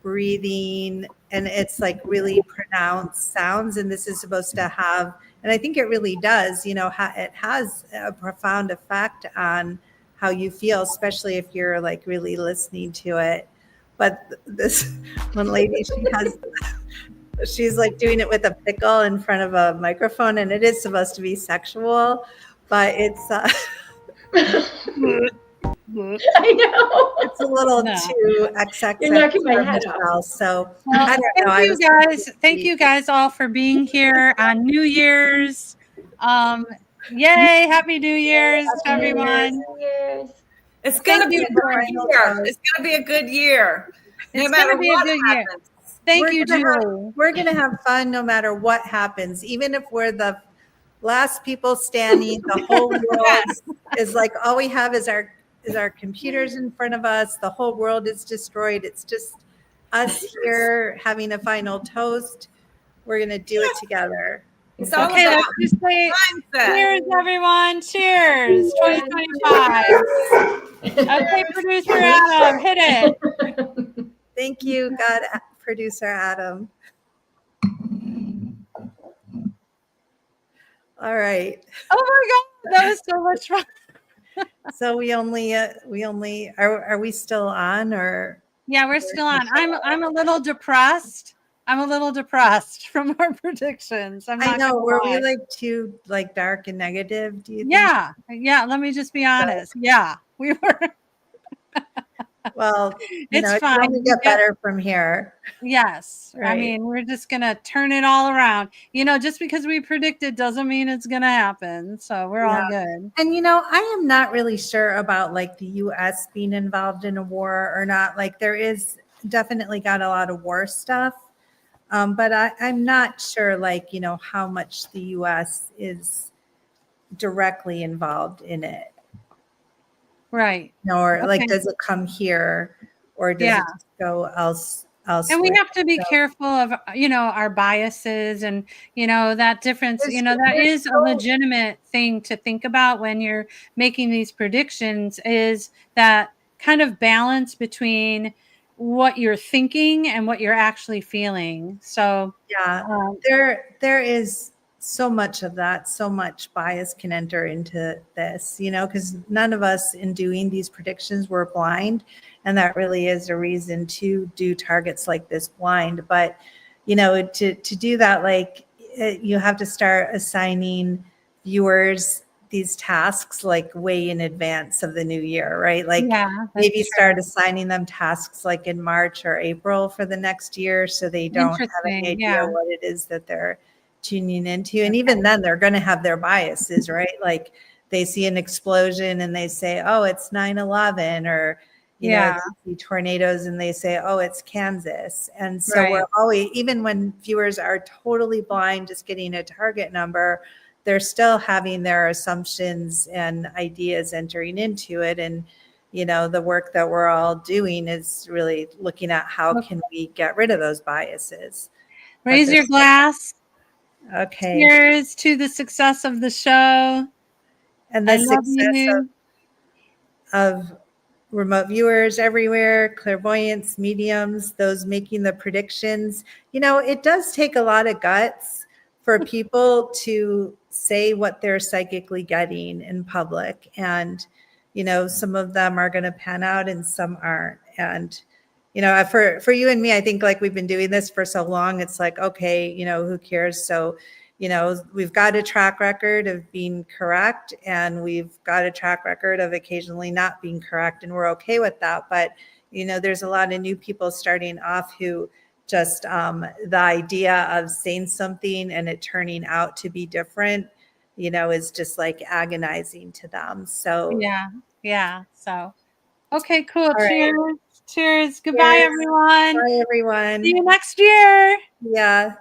Speaker 1: breathing, and it's like really pronounced sounds. And this is supposed to have, and I think it really does, it has a profound effect on how you feel, especially if you're like really listening to it. But this one lady, she's like doing it with a pickle in front of a microphone, and it is supposed to be sexual, but it's
Speaker 4: I know.
Speaker 1: it's a little too XXX.
Speaker 4: You're knocking my head off.
Speaker 1: So I don't know.
Speaker 2: Thank you guys all for being here on New Year's. Yay, Happy New Year's, everyone.
Speaker 5: It's gonna be a good year. It's gonna be a good year. No matter what happens.
Speaker 2: Thank you, Julie.
Speaker 1: We're gonna have fun no matter what happens, even if we're the last people standing. The whole world is like, all we have is our computers in front of us. The whole world is destroyed. It's just us here having a final toast. We're gonna do it together.
Speaker 5: It's all
Speaker 2: Okay,
Speaker 5: about
Speaker 2: let's just say
Speaker 5: mindset.
Speaker 2: cheers, everyone. Cheers, 2025. Okay, producer Adam, hit it.
Speaker 1: Thank you, God, producer Adam. All right.
Speaker 2: Oh my God, that was so much fun.
Speaker 1: So we only are we still on, or?
Speaker 2: Yeah, we're still on. I'm a little depressed. From our predictions.
Speaker 1: I know. Were we like too like dark and negative? Do you think?
Speaker 2: Yeah. Let me just be honest. Yeah, we were.
Speaker 1: Well,
Speaker 2: it's
Speaker 1: it
Speaker 2: fine.
Speaker 1: can only get better from here.
Speaker 2: Yes.
Speaker 1: Right.
Speaker 2: I mean, we're just going to turn it all around. Just because we predicted doesn't mean it's going to happen. So we're all good.
Speaker 1: And, I am not really sure about like the U.S. being involved in a war or not. Like there is definitely got a lot of war stuff. But I'm not sure like, how much the U.S. is directly involved in it.
Speaker 2: Right.
Speaker 1: Or like,
Speaker 2: Okay.
Speaker 1: does it come here or does
Speaker 2: Yeah.
Speaker 1: it just go elsewhere?
Speaker 2: And we have to be
Speaker 1: So
Speaker 2: careful of, our biases and, that difference,
Speaker 1: there's-
Speaker 2: that
Speaker 1: there's
Speaker 2: is a
Speaker 1: so-
Speaker 2: legitimate thing to think about when you're making these predictions, is that kind of balance between what you're thinking and what you're actually feeling. So,
Speaker 1: Yeah, there is so much of that, so much bias can enter into this, because none of us in doing these predictions were blind, and that really is a reason to do targets like this blind. But to do that, like you have to start assigning viewers these tasks like way in advance of the new year, right? Like
Speaker 2: yeah,
Speaker 1: maybe
Speaker 2: that's
Speaker 1: start
Speaker 2: true.
Speaker 1: assigning them tasks like in March or April for the next year, so they don't have any
Speaker 2: Interesting.
Speaker 1: idea
Speaker 2: Yeah.
Speaker 1: what it is that they're tuning into. And even then, they're going to have their biases, right? Like they see an explosion and they say, oh, it's 9/11, or
Speaker 2: Yeah.
Speaker 1: they see tornadoes and they say, oh, it's Kansas. And so
Speaker 2: Right.
Speaker 1: we're always, even when viewers are totally blind, just getting a target number, they're still having their assumptions and ideas entering into it. And the work that we're all doing is really looking at how can we get rid of those biases.
Speaker 2: Raise your glass.
Speaker 1: Okay.
Speaker 2: Cheers to the success of the show.
Speaker 1: And the
Speaker 2: I love
Speaker 1: success
Speaker 2: you.
Speaker 1: of remote viewers everywhere, clairvoyants, mediums, those making the predictions. It does take a lot of guts for people to say what they're psychically getting in public. And, some of them are going to pan out and some aren't. And, for you and me, I think like we've been doing this for so long, it's like, okay, who cares? So, we've got a track record of being correct, and we've got a track record of occasionally not being correct, and we're okay with that. But, there's a lot of new people starting off who just the idea of saying something and it turning out to be different, is just like agonizing to them. So,
Speaker 2: Yeah. So, okay, cool.
Speaker 1: All right.
Speaker 2: Cheers. Cheers. Goodbye,
Speaker 1: Cheers.
Speaker 2: everyone.
Speaker 1: Bye, everyone.
Speaker 2: See you next year.
Speaker 1: Yeah.